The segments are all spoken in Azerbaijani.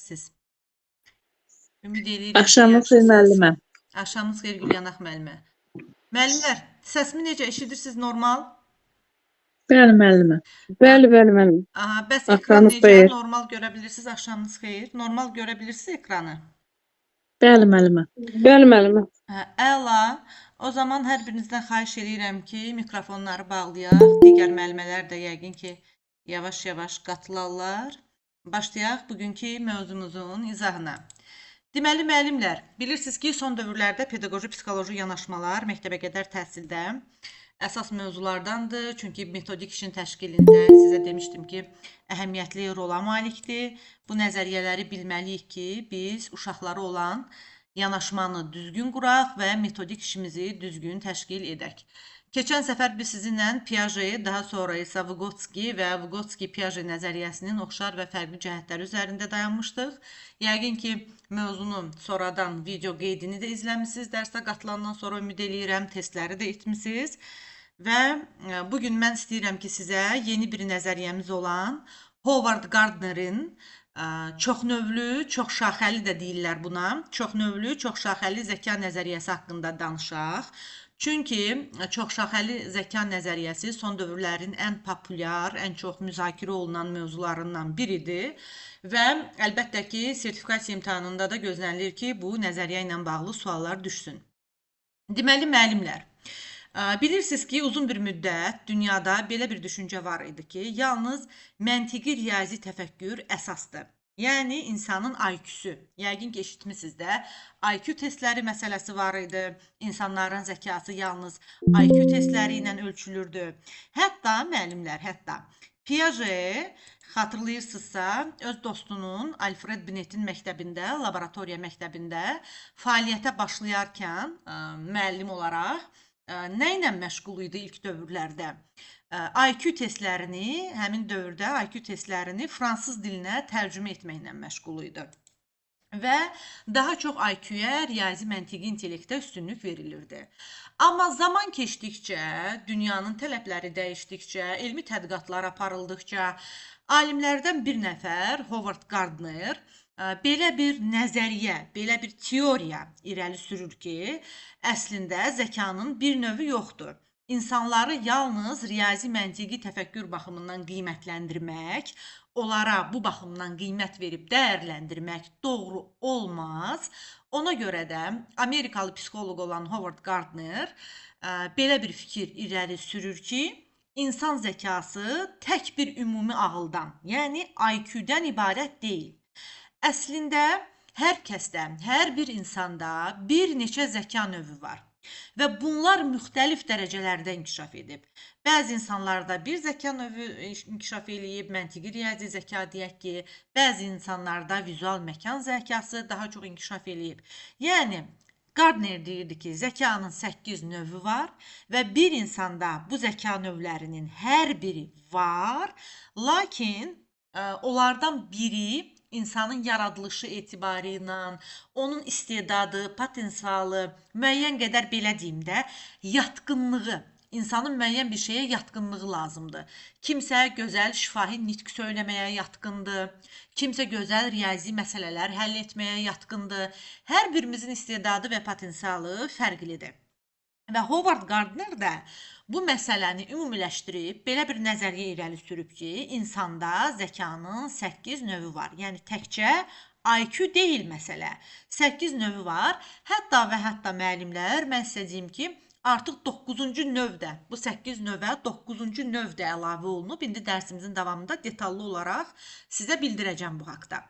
Siz ümid eləyirik ki, Axşamınız xeyir yaxşısınız. müəllimə. Axşamınız xeyir Gülyanaq müəllimə. Müəllimlər, səsimi necə eşidirsiniz? Normal? Bəli müəllimə. A- Bəli, bəli, müəllim. Bəs ekran Axşamınız necə? xeyir. Normal görə bilirsiniz? Axşamınız xeyir. Normal görə bilirsiniz ekranı? Bəli müəllimə. Bəli, müəllimə. Əla. O zaman hər birinizdən xahiş edirəm ki, mikrofonları bağlayaq. Digər müəllimələr də yəqin ki, yavaş-yavaş qatılarlar. Başlayaq bugünkü mövzumuzun izahına. Deməli, müəllimlər, bilirsiniz ki, son dövrlərdə pedaqoji-psixoloji yanaşmalar məktəbəqədər təhsildə əsas mövzulardandır. Çünki metodik işin təşkilində sizə demişdim ki, əhəmiyyətli rola malikdir. Bu nəzəriyyələri bilməliyik ki, biz uşaqlara olan yanaşmanı düzgün quraq və metodik işimizi düzgün təşkil edək. Keçən səfər biz sizinlə Piaget, daha sonra isə Vygotsky və Vygotsky-Piaget nəzəriyyəsinin oxşar və fərqli cəhətləri üzərində dayanmışdıq. Yəqin ki, mövzunun sonradan video qeydini də izləmisiniz. Dərsdə qatılandan sonra ümid eləyirəm, testləri də etmisiniz. Və bugün mən istəyirəm ki, sizə yeni bir nəzəriyyəmiz olan Howard Gardnerin çoxnövlü, çoxşaxəli də deyirlər buna. Çoxnövlü, çoxşaxəli zəka nəzəriyyəsi haqqında danışaq. Çünki çoxşaxəli zəka nəzəriyyəsi son dövrlərin ən populyar, ən çox müzakirə olunan mövzularından biridir. Və əlbəttə ki, sertifikasiya imtahanında da gözlənilir ki, bu nəzəriyyə ilə bağlı suallar düşsün. Deməli, müəllimlər, bilirsiniz ki, uzun bir müddət dünyada belə bir düşüncə var idi ki, yalnız məntiqi riyazi təfəkkür əsasdır. Yəni, insanın IQ-sü. Yəqin ki, eşitmisiniz də, IQ testləri məsələsi var idi. İnsanların zəkası yalnız IQ testləri ilə ölçülürdü. Hətta, müəllimlər, Piaget, xatırlayırsınızsa, öz dostunun Alfred Binet'in məktəbində, laboratoriya məktəbində fəaliyyətə başlayarkən müəllim olaraq nə ilə məşğul idi ilk dövrlərdə? IQ testlərini, həmin dövrdə IQ testlərini fransız dilinə tərcümə etməklə məşğul idi. Və daha çox IQ-yə, riyazi məntiqi intellektə üstünlük verilirdi. Amma zaman keçdikcə, dünyanın tələbləri dəyişdikcə, elmi tədqiqatlar aparıldıqca, alimlərdən bir nəfər, Howard Gardner, belə bir nəzəriyyə, belə bir teoriya irəli sürür ki, əslində zəkanın bir növü yoxdur. İnsanları yalnız riyazi məntiqi təfəkkür baxımından qiymətləndirmək, onlara bu baxımdan qiymət verib dəyərləndirmək doğru olmaz. Ona görə də Amerikalı psixoloq olan Howard Gardner belə bir fikir irəli sürür ki, insan zəkası tək bir ümumi ağıldan, yəni IQ-dən ibarət deyil. Əslində, hər kəsdə, hər bir insanda bir neçə zəka növü var. Və bunlar müxtəlif dərəcələrdə inkişaf edib. Bəzi insanlarda bir zəka növü inkişaf eləyib, məntiqi riyazi zəka deyək ki, bəzi insanlarda vizual məkan zəkası daha çox inkişaf eləyib. Yəni, Gardner deyirdi ki, zəkanın 8 növü var və bir insanda bu zəka növlərinin hər biri var, lakin onlardan biri insanın yaradılışı etibarı ilə, onun istedadı, potensialı, müəyyən qədər belə deyim də, yatqınlığı, insanın müəyyən bir şeyə yatqınlığı lazımdır. Kimsə gözəl şifahi nitq söyləməyə yatqındır, kimsə gözəl riyazi məsələlər həll etməyə yatqındır. Hər birimizin istedadı və potensialı fərqlidir. Və Howard Gardner də bu məsələni ümumiləşdirib belə bir nəzəriyyə irəli sürüb ki, insanda zəkanın 8 növü var. Yəni təkcə IQ deyil məsələ. 8 növü var. Hətta və hətta müəllimlər, mən sizə deyim ki, artıq 9-cu növ də, bu 8 növə 9-cu növ də əlavə olunub. İndi dərsimizin davamında detallı olaraq sizə bildirəcəm bu haqda.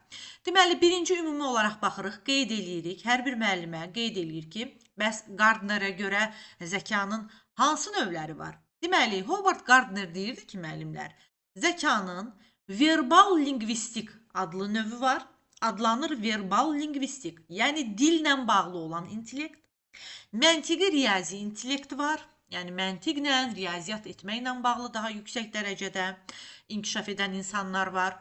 Deməli, birinci ümumi olaraq baxırıq, qeyd eləyirik. Hər bir müəllimə qeyd eləyir ki, bəs Gardnerə görə zəkanın hansı növləri var? Deməli, Howard Gardner deyirdi ki, müəllimlər, zəkanın verbal lingvistik adlı növü var. Adlanır verbal lingvistik, yəni dillə bağlı olan intellekt. Məntiqi riyazi intellekt var. Yəni məntiqlə, riyaziyyat etməklə bağlı daha yüksək dərəcədə inkişaf edən insanlar var.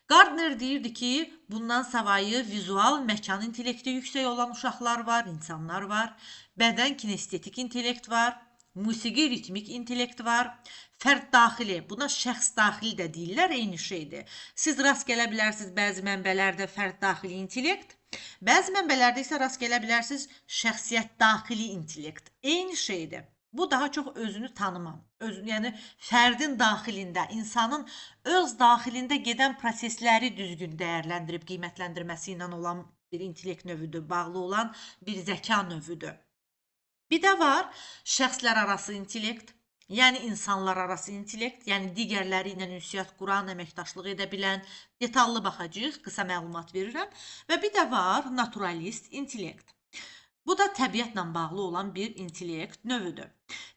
Gardner deyirdi ki, bundan savayı vizual məkan intellekti yüksək olan uşaqlar var, insanlar var. Bədən kinestetik intellekt var. musiqi ritmik intellekt var, fərd daxili, buna şəxs daxili də deyirlər, eyni şeydir. Siz rast gələ bilərsiniz bəzi mənbələrdə fərd daxili intellekt, bəzi mənbələrdə isə rast gələ bilərsiniz şəxsiyyət daxili intellekt. Eyni şeydir. Bu daha çox özünü tanıma, yəni fərdin daxilində, insanın öz daxilində gedən prosesləri düzgün dəyərləndirib qiymətləndirməsi ilə olan bir intellekt növüdür, bağlı olan bir zəka növüdür. Bir də var şəxslər arası intellekt, yəni insanlar arası intellekt, yəni digərləri ilə ünsiyyət quran, əməkdaşlıq edə bilən, detallı baxacağıq, qısa məlumat verirəm. Və bir də var naturalist intellekt. Bu da təbiətlə bağlı olan bir intellekt növüdür.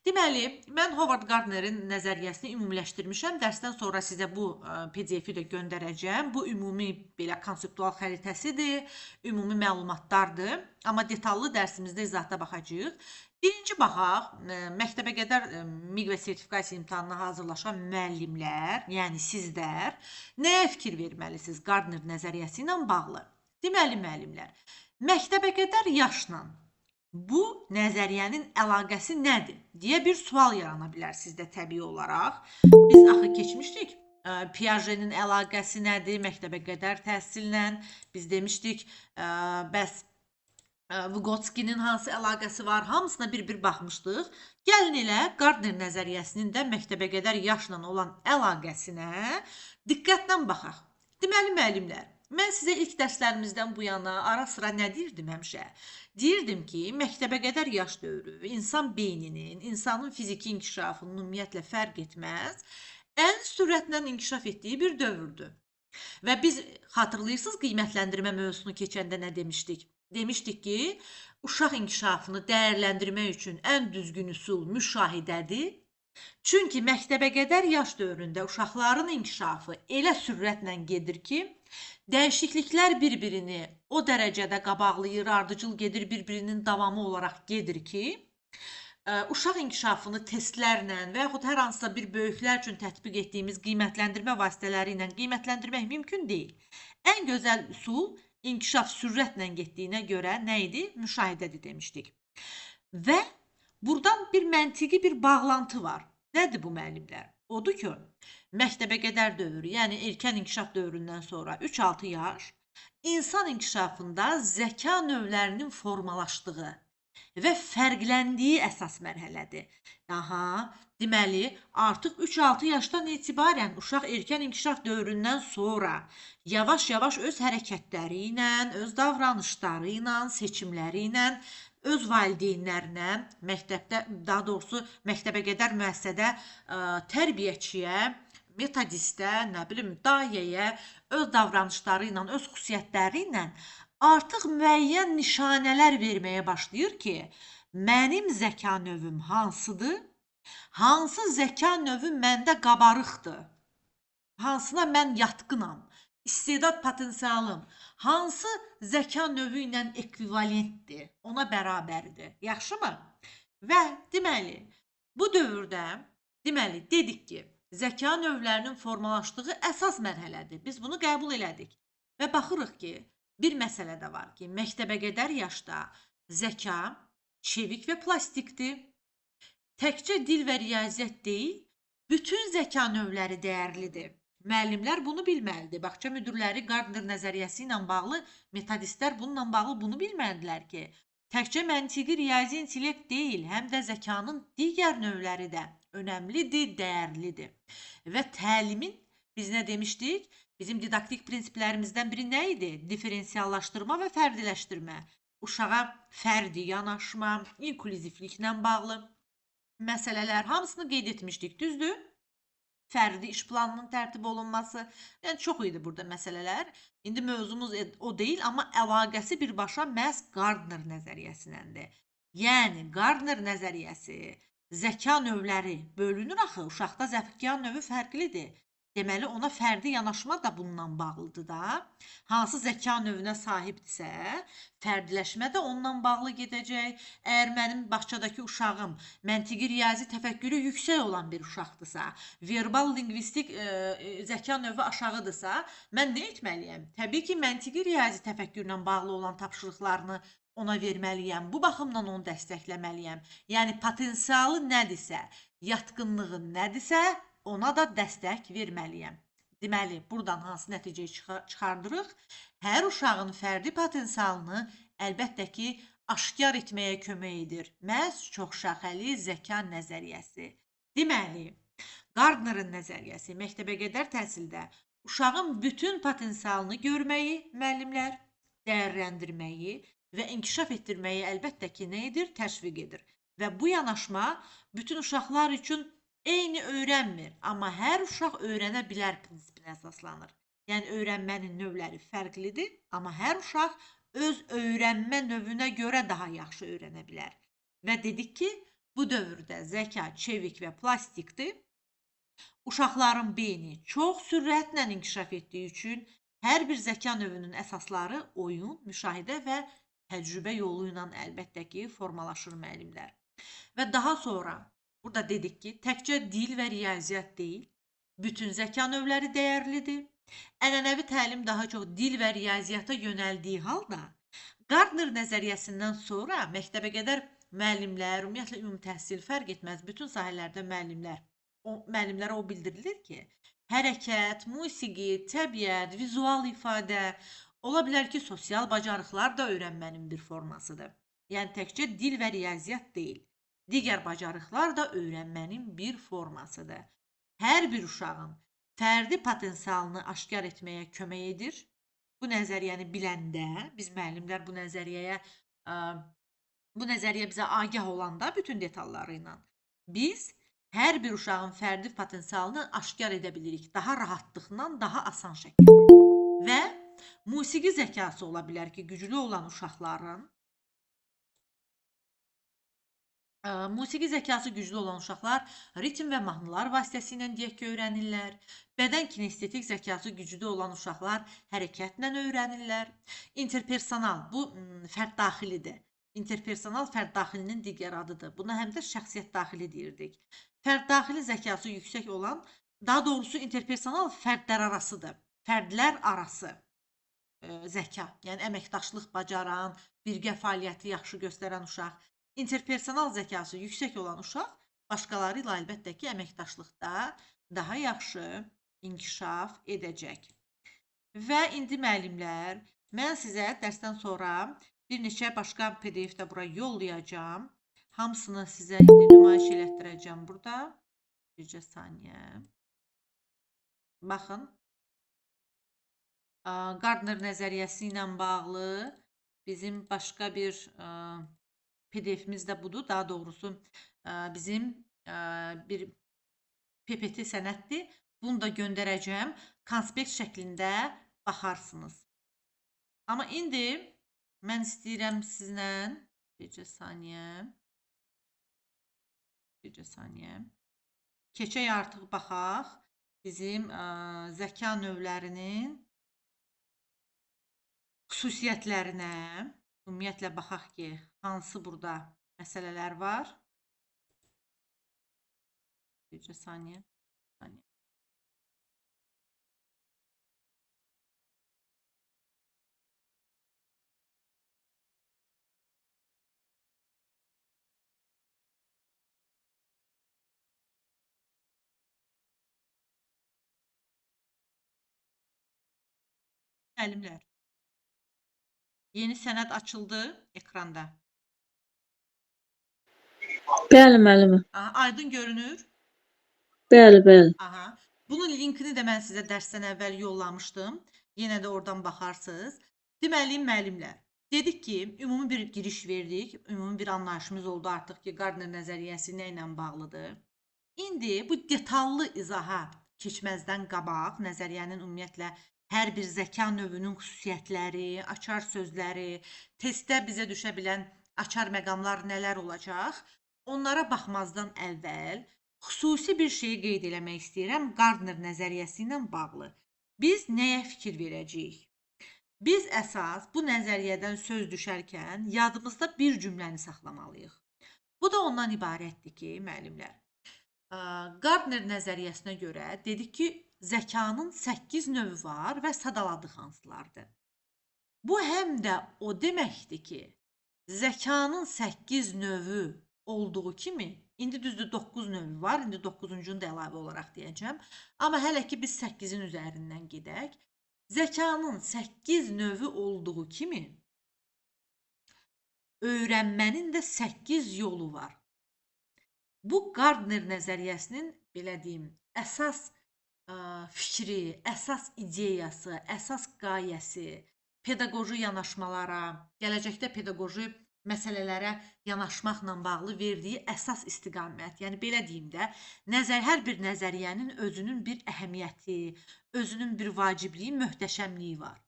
Deməli, mən Howard Gardnerin nəzəriyyəsini ümumiləşdirmişəm. Dərsdən sonra sizə bu PDF-i də göndərəcəm. Bu ümumi belə konseptual xəritəsidir, ümumi məlumatlardır. Amma detallı dərsimizdə izahda baxacağıq. Birinci baxaq, məktəbəqədər MİQ və sertifikasiya imtahanına hazırlaşan müəllimlər, yəni sizlər, nəyə fikir verməlisiniz Gardner nəzəriyyəsi ilə bağlı? Deməli, müəllimlər, məktəbəqədər yaşla bu nəzəriyyənin əlaqəsi nədir deyə bir sual yarana bilər sizdə təbii olaraq. Biz axı keçmişdik. Piaget'in əlaqəsi nədir məktəbəqədər təhsillə? Biz demişdik, bəs Vygotsky'nin hansı əlaqəsi var? Hamısına bir-bir baxmışdıq. Gəlin elə Gardner nəzəriyyəsinin də məktəbəqədər yaşla olan əlaqəsinə diqqətlə baxaq. Deməli, müəllimlər, mən sizə ilk dərslərimizdən bu yana ara sıra nə deyirdim həmişə? Deyirdim ki, məktəbəqədər yaş dövrü insan beyninin, insanın fiziki inkişafının ümumiyyətlə fərq etməz, ən sürətlə inkişaf etdiyi bir dövrdür. Və biz xatırlayırsınız qiymətləndirmə mövzusunu keçəndə nə demişdik? Demişdik ki, uşaq inkişafını dəyərləndirmək üçün ən düzgün üsul müşahidədir. Çünki məktəbəqədər yaş dövründə uşaqların inkişafı elə sürətlə gedir ki, dəyişikliklər bir-birini o dərəcədə qabaqlayır, ardıcıl gedir, bir-birinin davamı olaraq gedir ki, uşaq inkişafını testlərlə və yaxud hər hansısa bir böyüklər üçün tətbiq etdiyimiz qiymətləndirmə vasitələri ilə qiymətləndirmək mümkün deyil. Ən gözəl üsul inkişaf sürətlə getdiyinə görə nə idi? Müşahidədir demişdik. Və buradan bir məntiqi bir bağlantı var. Nədir bu müəllimlər? Odur ki, məktəbəqədər dövrü, yəni erkən inkişaf dövründən sonra 3-6 yaş insan inkişafında zəka növlərinin formalaşdığı və fərqləndiyi əsas mərhələdir. Deməli, artıq 3-6 yaşdan etibarən uşaq erkən inkişaf dövründən sonra yavaş-yavaş öz hərəkətləri ilə, öz davranışları ilə, seçimləri ilə, öz valideynlərinə, məktəbdə, daha doğrusu məktəbəqədər müəssisədə tərbiyəçiyə, metodistə, nə bilim, dayəyə, öz davranışları ilə, öz xüsusiyyətləri ilə artıq müəyyən nişanələr verməyə başlayır ki, mənim zəka növüm hansıdır? Hansı zəka növü məndə qabarıqdır? Hansına mən yatqınam? İstedad potensialım hansı zəka növü ilə ekvivalentdir? Ona bərabərdir. Yaxşımı? Və deməli, bu dövrdə dedik ki, zəka növlərinin formalaşdığı əsas mərhələdir. Biz bunu qəbul elədik. Və baxırıq ki, bir məsələ də var ki, məktəbəqədər yaşda zəka çevik və plastikdir. Təkcə dil və riyaziyyat deyil, bütün zəka növləri dəyərlidir. Müəllimlər bunu bilməlidir. Bağça müdirləri Gardner nəzəriyyəsi ilə bağlı, metodistlər bununla bağlı bunu bilməlidilər ki, təkcə məntiqi riyazi intellekt deyil, həm də zəkanın digər növləri də önəmlidir, dəyərlidir. Və təlimin, biz nə demişdik? Bizim didaktik prinsiplərimizdən biri nə idi? Diferensiallaşdırma və fərdiləşdirmə. Uşağa fərdi yanaşma, inklüzivliklə bağlı məsələlər hamısını qeyd etmişdik, düzdür? Fərdi iş planının tərtib olunması, yəni çox idi burada məsələlər. İndi mövzumuz o deyil, amma əlaqəsi birbaşa məhz Gardner nəzəriyyəsindəndir. Yəni Gardner nəzəriyyəsi zəka növləri bölünür axı, uşaqda zəka növü fərqlidir. Deməli, ona fərdi yanaşma da bununla bağlıdır da. Hansı zəka növünə sahibdirsə, fərdiləşmə də onunla bağlı gedəcək. Əgər mənim bağçadakı uşağım məntiqi riyazi təfəkkürü yüksək olan bir uşaqdırsa, verbal lingvistik zəka növü aşağıdırsa, mən nə etməliyəm? Təbii ki, məntiqi riyazi təfəkkürlə bağlı olan tapşırıqlarını ona verməliyəm. Bu baxımdan onu dəstəkləməliyəm. Yəni potensialı nədirsə, yatqınlığı nədirsə, ona da dəstək verməliyəm. Deməli, buradan hansı nəticəyi çıxardırıq? Hər uşağın fərdi potensialını əlbəttə ki, aşkar etməyə kömək edir. Məhz çoxşaxəli zəka nəzəriyyəsi. Deməli, Gardnerin nəzəriyyəsi məktəbəqədər təhsildə uşağın bütün potensialını görməyi, müəllimlər dəyərləndirməyi və inkişaf etdirməyi əlbəttə ki, nə edir? Təşviq edir. Və bu yanaşma bütün uşaqlar üçün eyni öyrənmir, amma hər uşaq öyrənə bilər prinsipinə əsaslanır. Yəni, öyrənmənin növləri fərqlidir, amma hər uşaq öz öyrənmə növünə görə daha yaxşı öyrənə bilər. Və dedik ki, bu dövrdə zəka, çevik və plastikdir. Uşaqların beyni çox sürətlə inkişaf etdiyi üçün hər bir zəka növünün əsasları oyun, müşahidə və təcrübə yolu ilə əlbəttə ki, formalaşır müəllimlər. Və daha sonra burada dedik ki, təkcə dil və riyaziyyat deyil, bütün zəka növləri dəyərlidir. Ənənəvi təlim daha çox dil və riyaziyyata yönəldiyi halda, Gardner nəzəriyyəsindən sonra məktəbəqədər müəllimlər, ümumiyyətlə ümumi təhsil fərq etməz, bütün sahələrdə müəllimlərə o bildirilir ki, hərəkət, musiqi, təbiət, vizual ifadə, ola bilər ki, sosial bacarıqlar da öyrənmənin bir formasıdır. Yəni, təkcə dil və riyaziyyat deyil, digər bacarıqlar da öyrənmənin bir formasıdır. Hər bir uşağın fərdi potensialını aşkar etməyə kömək edir. Bu nəzəriyyəni biləndə, biz müəllimlər bu nəzəriyyə bizə agah olanda bütün detalları ilə, biz hər bir uşağın fərdi potensialını aşkar edə bilirik. Daha rahatlıqla, daha asan şəkildə. Və musiqi zəkası ola bilər ki, güclü olan uşaqların, musiqi zəkası güclü olan uşaqlar ritm və mahnılar vasitəsilə deyək ki, öyrənirlər. Bədən kinestetik zəkası güclü olan uşaqlar hərəkətlə öyrənirlər. Interpersonal, bu fərd daxilidir. İnterpersonal fərd daxilinin digər adıdır. Buna həm də şəxsiyyət daxili deyirdik. Fərd daxili zəkası yüksək olan, daha doğrusu interpersonal fərdlər arasıdır. Fərdlər arası zəka, yəni əməkdaşlıq bacaran, birgə fəaliyyəti yaxşı göstərən uşaq. İnterpersonal zəkası yüksək olan uşaq başqaları ilə əlbəttə ki, əməkdaşlıqda daha yaxşı inkişaf edəcək. Və indi müəllimlər, mən sizə dərsdən sonra bir neçə başqa PDF də bura yollayacağam. Hamısını sizə indi nümayiş elətdirəcəm burada. Bircə saniyə. Baxın. Gardner nəzəriyyəsi ilə bağlı bizim başqa bir PDF-imiz də budur. Daha doğrusu bizim bir PPT sənəddir. Bunu da göndərəcəm. Konspekt şəklində baxarsınız. Amma indi mən istəyirəm sizlə bircə saniyə. Keçək artıq baxaq bizim zəka növlərinin xüsusiyyətlərinə. Ümumiyyətlə baxaq ki, hansı burada məsələlər var. Bircə saniyə. Müəllimlər, yeni sənəd açıldı ekranda. Bəli, müəllimə. Aydın görünür? Bəli, bəli. Bunun linkini də mən sizə dərsdən əvvəl yollamışdım. Yenə də oradan baxarsınız. Deməli, müəllimlər, dedik ki, ümumi bir giriş verdik. Ümumi bir anlayışımız oldu artıq ki, Gardner nəzəriyyəsi nə ilə bağlıdır. İndi bu detallı izaha keçməzdən qabaq nəzəriyyənin ümumiyyətlə hər bir zəka növünün xüsusiyyətləri, açar sözləri, testdə bizə düşə bilən açar məqamlar nələr olacaq, onlara baxmazdan əvvəl xüsusi bir şeyi qeyd eləmək istəyirəm Gardner nəzəriyyəsi ilə bağlı. Biz nəyə fikir verəcəyik? Biz əsas bu nəzəriyyədən söz düşərkən yadımızda bir cümləni saxlamalıyıq. Bu da ondan ibarətdir ki, müəllimlər, Gardner nəzəriyyəsinə görə dedik ki, zəkanın 8 növü var və sadaladığı hansılardır. Bu həm də o deməkdir ki, zəkanın 8 növü olduğu kimi, indi düzdür 9 növü var, indi 9-cunu da əlavə olaraq deyəcəm. Amma hələ ki biz 8-in üzərindən gedək. Zəkanın 8 növü olduğu kimi, öyrənmənin də 8 yolu var. Bu Gardner nəzəriyyəsinin, belə deyim, əsas fikri, əsas ideyası, əsas qayəsi, pedaqoji yanaşmalara, gələcəkdə pedaqoji məsələlərə yanaşmaqla bağlı verdiyi əsas istiqamət. Yəni belə deyim də, hər bir nəzəriyyənin özünün bir əhəmiyyəti, özünün bir vacibliyi, möhtəşəmliyi var.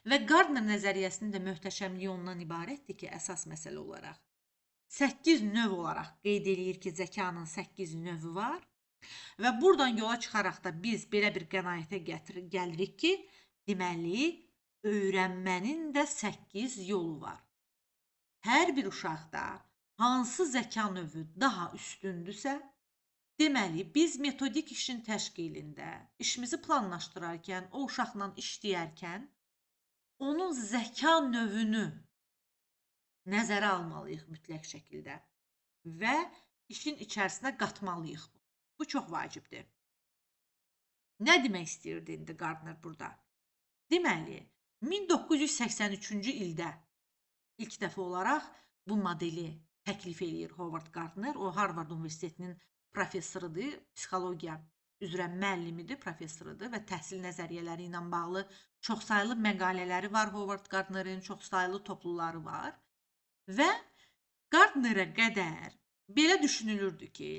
Və Gardner nəzəriyyəsinin də möhtəşəmliyi ondan ibarətdir ki, əsas məsələ olaraq 8 növ olaraq qeyd eləyir ki, zəkanın 8 növü var. Və buradan yola çıxaraq da biz belə bir qənaətə gəlirik ki, deməli, öyrənmənin də 8 yolu var. Hər bir uşaqda hansı zəka növü daha üstündürsə, deməli, biz metodik işin təşkilində, işimizi planlaşdırarkən, o uşaqla işləyərkən, onun zəka növünü nəzərə almalıyıq mütləq şəkildə və işin içərisinə qatmalıyıq. Bu çox vacibdir. Nə demək istəyirdi indi Gardner burada? Deməli, 1983-cü ildə ilk dəfə olaraq bu modeli təklif eləyir Howard Gardner. O, Harvard Universitetinin professorudur, psixologiya üzrə müəllimidir, professorudur və təhsil nəzəriyyələri ilə bağlı çoxsaylı məqalələri var Howard Gardnerin, çoxsaylı topluları var. Və Gardnerə qədər belə düşünülürdü ki,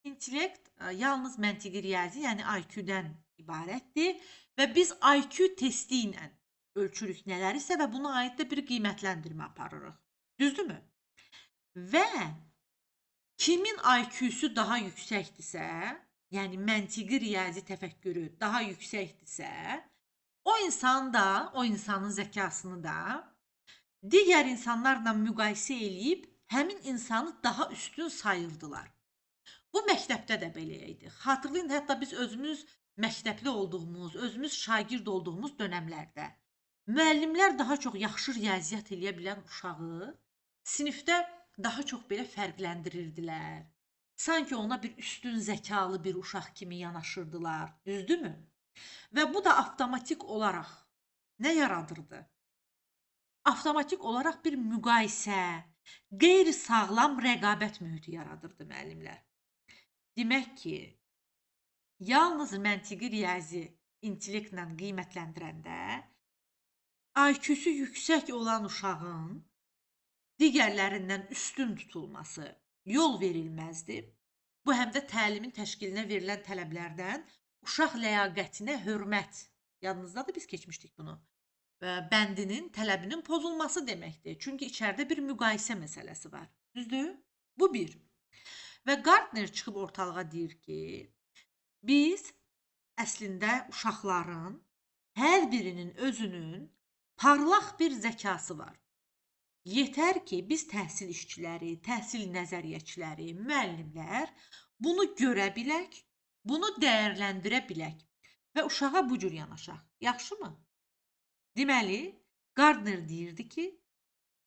intellekt yalnız məntiqi riyazi, yəni IQ-dən ibarətdir və biz IQ testi ilə ölçürük nələrisə və buna aid də bir qiymətləndirmə aparırıq. Düzdürmü? Və kimin IQ-su daha yüksəkdirsə, yəni məntiqi riyazi təfəkkürü daha yüksəkdirsə, o insanın zəkasını da digər insanlarla müqayisə eləyib həmin insanı daha üstün sayırdılar. Bu məktəbdə də belə idi. Xatırlayın, hətta biz özümüz məktəbli olduğumuz, özümüz şagird olduğumuz dönəmlərdə müəllimlər daha çox yaxşı riyaziyyat eləyə bilən uşağı sinifdə daha çox belə fərqləndirirdilər. Sanki ona bir üstün zəkalı bir uşaq kimi yanaşırdılar. Düzdürmü? Və bu da avtomatik olaraq nə yaradırdı? Avtomatik olaraq bir müqayisə, qeyri-sağlam rəqabət mühiti yaradırdı müəllimlər. Demək ki, yalnız məntiqi riyazi intellektlə qiymətləndirəndə IQ-su yüksək olan uşağın digərlərindən üstün tutulması yol verilməzdi. Bu həm də təlimin təşkilinə verilən tələblərdən uşaq ləyaqətinə hörmət. Yadınızdadır, biz keçmişdik bunu. Bəndinin, tələbinin pozulması deməkdir. Çünki içəridə bir müqayisə məsələsi var. Düzdür? Bu bir. Və Gardner çıxıb ortalığa deyir ki, biz əslində uşaqların hər birinin özünün parlaq bir zəkası var. Yetər ki, biz təhsil işçiləri, təhsil nəzəriyyəçiləri, müəllimlər bunu görə bilək, bunu dəyərləndirə bilək və uşağa bu cür yanaşaq. Yaxşımı? Deməli, Gardner deyirdi ki,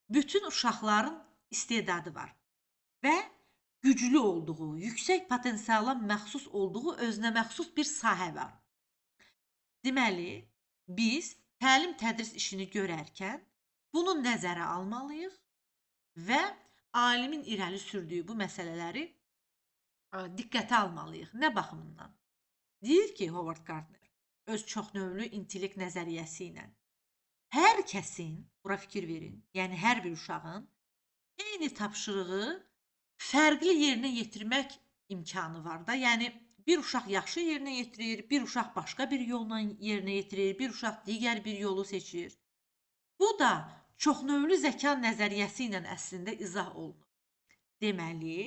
bütün uşaqların istedadı var və güclü olduğu, yüksək potensiala məxsus olduğu özünə məxsus bir sahə var. Deməli, biz təlim-tədris işini görərkən bunu nəzərə almalıyıq və alimin irəli sürdüyü bu məsələləri diqqətə almalıyıq. Nə baxımından? Deyir ki, Howard Gardner öz çoxnövlü intellekt nəzəriyyəsi ilə hər kəsin, bura fikir verin, yəni hər bir uşağın eyni tapşırığı fərqli yerinə yetirmək imkanı var da. Yəni bir uşaq yaxşı yerinə yetirir, bir uşaq başqa bir yolla yerinə yetirir, bir uşaq digər bir yolu seçir. Bu da çoxnövlü zəka nəzəriyyəsi ilə əslində izah olunur. Deməli,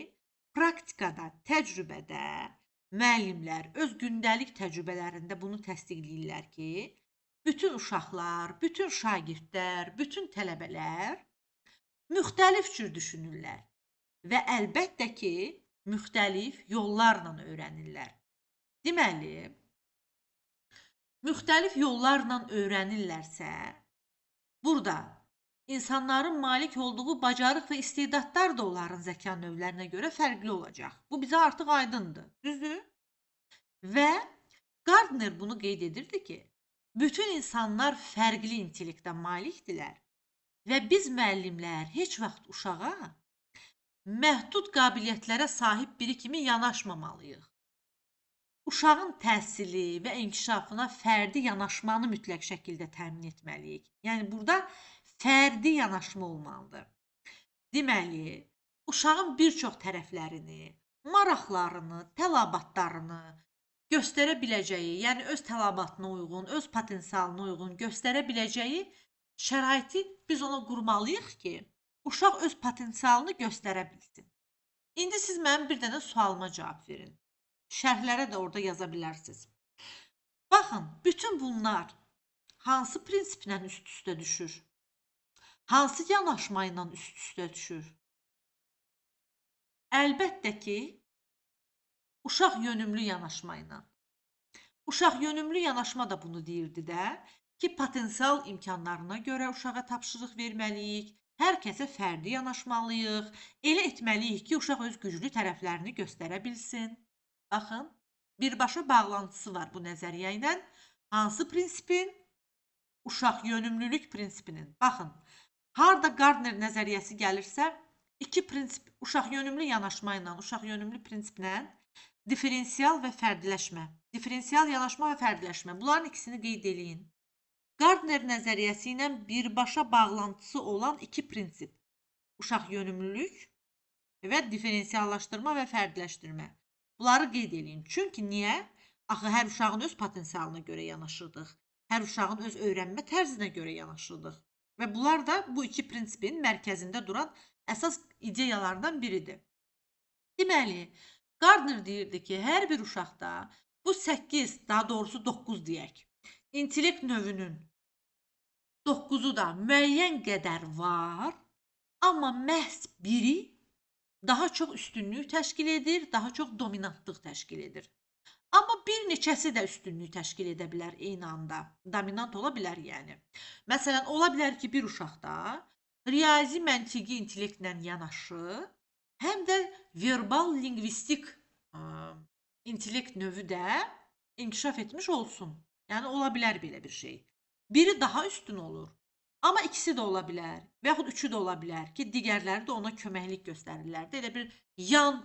praktikada, təcrübədə müəllimlər öz gündəlik təcrübələrində bunu təsdiqləyirlər ki, bütün uşaqlar, bütün şagirdlər, bütün tələbələr müxtəlif cür düşünürlər və əlbəttə ki, müxtəlif yollarla öyrənirlər. Deməli, müxtəlif yollarla öyrənirlərsə, burada İnsanların malik olduğu bacarıq və istedadlar da onların zəka növlərinə görə fərqli olacaq. Bu bizə artıq aydındır. Düzdür? Və Gardner bunu qeyd edirdi ki, bütün insanlar fərqli intellektə malikdirlər və biz müəllimlər heç vaxt uşağa məhdud qabiliyyətlərə sahib biri kimi yanaşmamalıyıq. Uşağın təhsili və inkişafına fərdi yanaşmanı mütləq şəkildə təmin etməliyik. Yəni burada fərdi yanaşma olmalıdır. Deməli, uşağın bir çox tərəflərini, maraqlarını, tələbatlarını göstərə biləcəyi, yəni öz tələbatına uyğun, öz potensialına uyğun göstərə biləcəyi şəraiti biz ona qurmalıyıq ki, uşaq öz potensialını göstərə bilsin. İndi siz mənim bir dənə sualıma cavab verin. Şərhlərə də orada yaza bilərsiniz. Baxın, bütün bunlar hansı prinsiplə üst-üstə düşür? Hansı yanaşma ilə üst-üstə düşür? Əlbəttə ki, uşaq yönümlü yanaşma ilə. Uşaq yönümlü yanaşma da bunu deyirdi də ki, potensial imkanlarına görə uşağa tapşırıq verməliyik, hər kəsə fərdi yanaşmalıyıq, elə etməliyik ki, uşaq öz güclü tərəflərini göstərə bilsin. Baxın, birbaşa bağlantısı var bu nəzəriyyə ilə. Hansı prinsipin? Uşaq yönümlülük prinsipinin. Baxın, harda Gardner nəzəriyyəsi gəlirsə, iki prinsip, uşaq yönümlü yanaşma ilə, uşaq yönümlü prinsiplə diferensial və fərdiləşmə. Diferensial yanaşma və fərdiləşmə. Bunların ikisini qeyd eləyin. Gardner nəzəriyyəsi ilə birbaşa bağlantısı olan iki prinsip. Uşaq yönümlülük və diferensiallaşdırma və fərdiləşdirmə. Bunları qeyd eləyin. Çünki niyə? Axı hər uşağın öz potensialına görə yanaşırdıq. Hər uşağın öz öyrənmə tərzinə görə yanaşırdıq. Və bunlar da bu iki prinsipin mərkəzində duran əsas ideyalardan biridir. Deməli, Gardner deyirdi ki, hər bir uşaqda bu 8, daha doğrusu 9 deyək, intellekt növünün 9-u da müəyyən qədər var, amma məhz biri daha çox üstünlük təşkil edir, daha çox dominantlıq təşkil edir. Amma bir neçəsi də üstünlük təşkil edə bilər eyni anda. Dominant ola bilər yəni. Məsələn, ola bilər ki, bir uşaqda riyazi məntiqi intellektlə yanaşı, həm də verbal lingvistik intellekt növü də inkişaf etmiş olsun. Yəni, ola bilər belə bir şey. Biri daha üstün olur. Amma ikisi də ola bilər və yaxud üçü də ola bilər ki, digərləri də ona köməklik göstərirlər. Elə bir yan,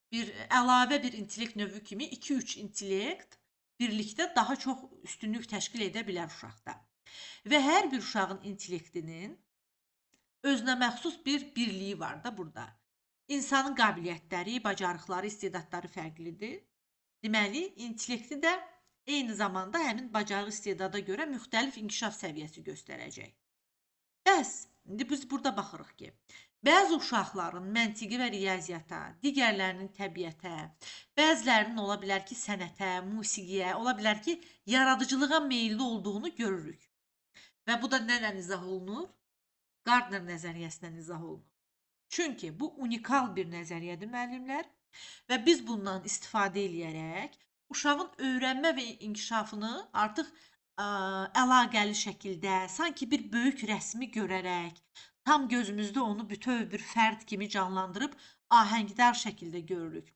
bir əlavə bir intellekt növü kimi 2-3 intellekt birlikdə daha çox üstünlük təşkil edə bilər uşaqda. Və hər bir uşağın intellektinin özünə məxsus bir birliyi var da burada. İnsanın qabiliyyətləri, bacarıqları, istedadları fərqlidir. Deməli, intellekti də eyni zamanda həmin bacarıq istedada görə müxtəlif inkişaf səviyyəsi göstərəcək. Bəs, indi biz burada baxırıq ki, bəzi uşaqların məntiqi və riyaziyyata, digərlərinin təbiətə, bəzilərinin ola bilər ki, sənətə, musiqiyə, ola bilər ki, yaradıcılığa meyilli olduğunu görürük. Və bu da nələ izah olunur? Gardner nəzəriyyəsinə izah olunur. Çünki bu unikal bir nəzəriyyədir, müəllimlər, və biz bundan istifadə eləyərək uşağın öyrənmə və inkişafını artıq əlaqəli şəkildə, sanki bir böyük rəsmi görərək, tam gözümüzdə onu bütöv bir fərd kimi canlandırıb ahəngdar şəkildə görürük.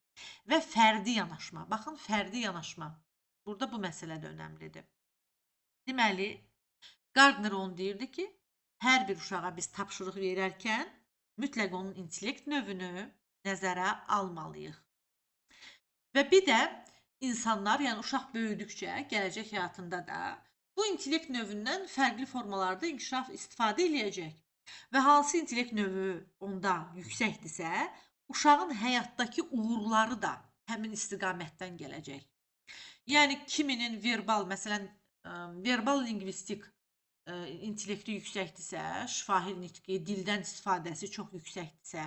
Və fərdi yanaşma, baxın, fərdi yanaşma. Burada bu məsələ də önəmlidir. Deməli, Gardner onu deyirdi ki, hər bir uşağa biz tapşırıq verərkən mütləq onun intellekt növünü nəzərə almalıyıq. Və bir də insanlar, yəni uşaq böyüdükcə, gələcək həyatında da bu intellekt növündən fərqli formalarda inkişaf istifadə eləyəcək. Və hansı intellekt növü onda yüksəkdirsə, uşağın həyatdakı uğurları da həmin istiqamətdən gələcək. Yəni kiminin verbal, məsələn, verbal lingvistik intellekti yüksəkdirsə, şifahi nitqi, dildən istifadəsi çox yüksəkdirsə,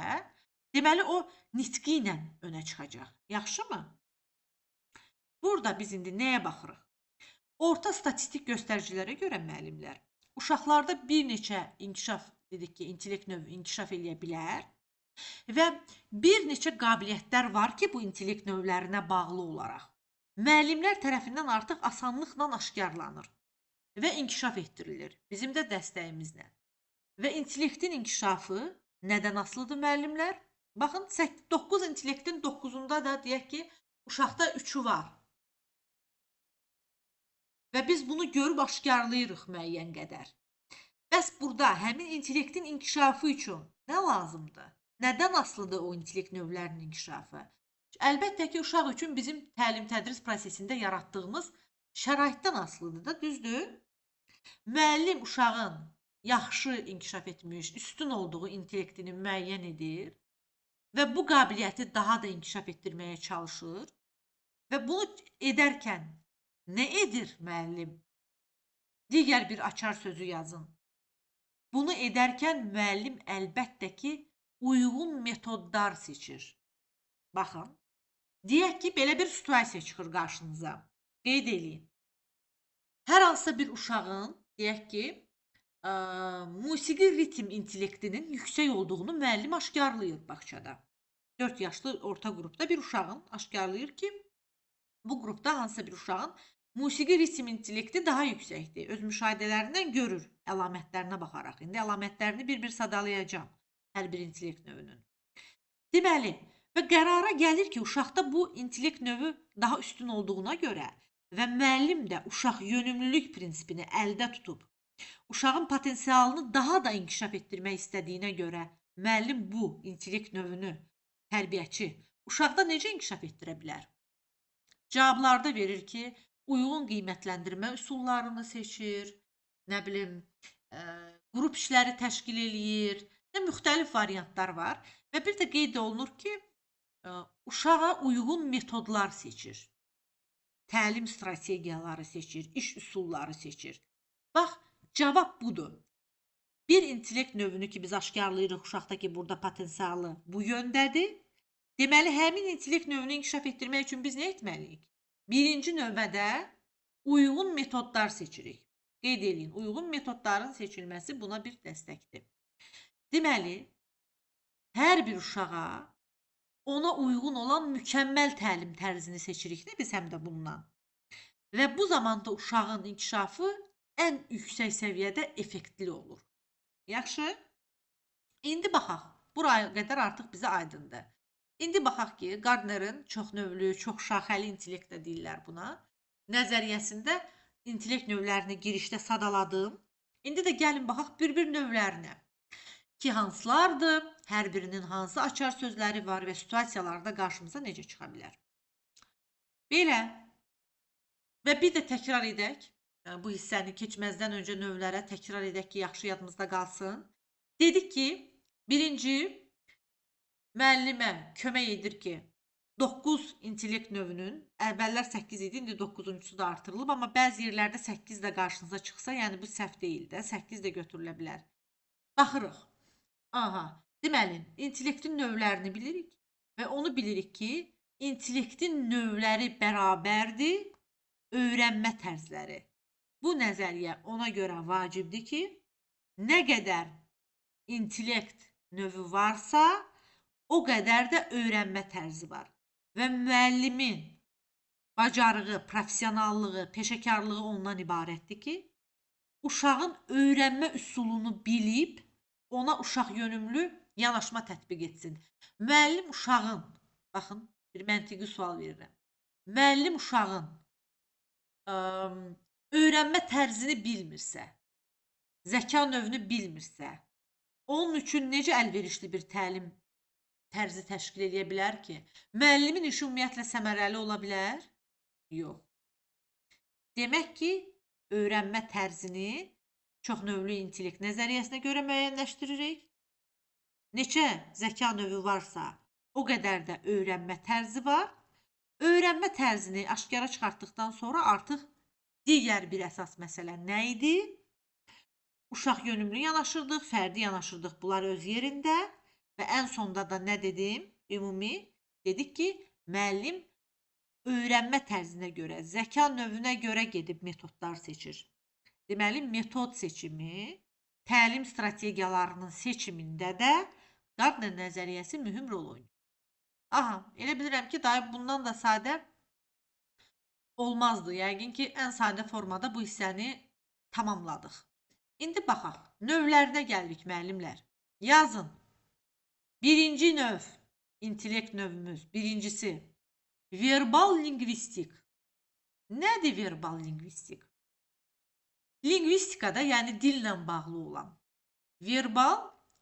deməli o nitqi ilə önə çıxacaq. Yaxşımı? Burada biz indi nəyə baxırıq? Orta statistik göstəricilərə görə müəllimlər, uşaqlarda bir neçə inkişaf, dedik ki, intellekt növü inkişaf eləyə bilər və bir neçə qabiliyyətlər var ki, bu intellekt növlərinə bağlı olaraq müəllimlər tərəfindən artıq asanlıqla aşkarlanır və inkişaf etdirilir bizim də dəstəyimizlə. və intellektin inkişafı nədən asılıdır müəllimlər? Baxın, 9 intellektin 9-unda da deyək ki, uşaqda 3-ü var. Və biz bunu görüb aşkarlayırıq müəyyən qədər. Bəs burada həmin intellektin inkişafı üçün nə lazımdır? Nədən asılıdır o intellekt növlərinin inkişafı? Əlbəttə ki, uşaq üçün bizim təlim-tədris prosesində yaratdığımız şəraitdən asılıdır da, düzdür? Müəllim uşağın yaxşı inkişaf etmiş, üstün olduğu intellektini müəyyən edir və bu qabiliyyəti daha da inkişaf etdirməyə çalışır və bunu edərkən nə edir müəllim? Digər bir açar sözü yazın. Bunu edərkən müəllim əlbəttə ki, uyğun metodlar seçir. Baxın, deyək ki, belə bir situasiya çıxır qarşınıza. Qeyd eləyin. Hər hansısa bir uşağın, deyək ki, musiqi ritm intellektinin yüksək olduğunu müəllim aşkarlayır bağçada. 4 yaşlı orta qrupda bir uşağın aşkarlayır ki, bu qrupda hansısa bir uşağın musiqi ritm intellekti daha yüksəkdir. Öz müşahidələrindən görür, əlamətlərinə baxaraq. İndi əlamətlərini bir-bir sadalayacağam hər bir intellekt növünün. Deməli, və qərara gəlir ki, uşaqda bu intellekt növü daha üstün olduğuna görə və müəllim də uşaq yönümlülük prinsipini əldə tutub, uşağın potensialını daha da inkişaf etdirmək istədiyinə görə müəllim bu intellekt növünü, tərbiyəçi, uşaqda necə inkişaf etdirə bilər? Cavablarda verir ki, uyğun qiymətləndirmə üsullarını seçir, nə bilim, qrup işləri təşkil eləyir, müxtəlif variantlar var və bir də qeyd olunur ki, uşağa uyğun metodlar seçir, təlim strategiyaları seçir, iş üsulları seçir. Bax, cavab budur. Bir intellekt növünü ki, biz aşkarlayırıq uşaqda ki, burada potensialı bu yöndədir. Deməli, həmin intellekt növünü inkişaf etdirmək üçün biz nə etməliyik? Birinci növbədə uyğun metodlar seçirik. Qeyd edin, uyğun metodların seçilməsi buna bir dəstəkdir. Deməli, hər bir uşağa ona uyğun olan mükəmməl təlim tərzini seçirik də biz həm də bundan. Və bu zamanda uşağın inkişafı ən yüksək səviyyədə effektli olur. Yaxşı? İndi baxaq. Buraya qədər artıq bizə aydındır. İndi baxaq ki, Gardner'ın çoxnövlü, çoxşaxəli intellekt də deyirlər buna. Nəzəriyyəsində intellekt növlərini girişdə sadaladım. İndi də gəlin baxaq bir-bir növlərinə. Ki, hansılardır, hər birinin hansı açar sözləri var və situasiyalarda qarşımıza necə çıxa bilər. Belə. Və bir də təkrar edək. Bu hissəni keçməzdən öncə növlərə təkrar edək ki, yaxşı yadımızda qalsın. Dedik ki, birinci, müəllimə kömək edir ki, 9 intellekt növünün, əvvəllər 8 idi, indi 9-uncusu da artırılıb, amma bəzi yerlərdə 8 də qarşınıza çıxsa, yəni bu səhv deyil də, 8 də götürülə bilər. Baxırıq. Aha, deməli, intellektin növlərini bilirik və onu bilirik ki, intellektin növləri bərabərdir, öyrənmə tərzləri. Bu nəzəriyyə ona görə vacibdir ki, nə qədər intellekt növü varsa, o qədər də öyrənmə tərzi var. Və müəllimin bacarığı, professionallığı, peşəkarlığı ondan ibarətdir ki, uşağın öyrənmə üsulunu bilib, ona uşaq yönümlü yanaşma tətbiq etsin. Müəllim uşağın, baxın, bir məntiqi sual verirəm. Müəllim uşağın öyrənmə tərzini bilmirsə, zəka növünü bilmirsə, onun üçün necə əlverişli bir təlim tərzi təşkil edə bilər ki, müəllimin işi ümumiyyətlə səmərəli ola bilər? Yox. Demək ki, öyrənmə tərzini çoxnövlü intellekt nəzəriyyəsinə görə müəyyənləşdiririk. Neçə zəka növü varsa, o qədər də öyrənmə tərzi var. Öyrənmə tərzini aşkara çıxartdıqdan sonra artıq digər bir əsas məsələ nə idi? Uşaq yönümlü yanaşırdıq, fərdi yanaşırdıq, bunlar öz yerində və ən sonda da nə dedim? Ümumi dedik ki, müəllim öyrənmə tərzinə görə, zəka növünə görə gedib metodlar seçir. Deməli, metod seçimi, təlim strategiyalarının seçimində də Gardner nəzəriyyəsi mühüm rol oynayır. Aha, elə bilirəm ki, dayı bundan da sadə olmazdı. Yəqin ki, ən sadə formada bu hissəni tamamladıq. İndi baxaq. Növlərinə gəldik müəllimlər. Yazın. Birinci növ, intellekt növümüz. Birincisi, verbal lingvistik. Nədir verbal lingvistik? Lingvistikada, yəni dillə bağlı olan, verbal,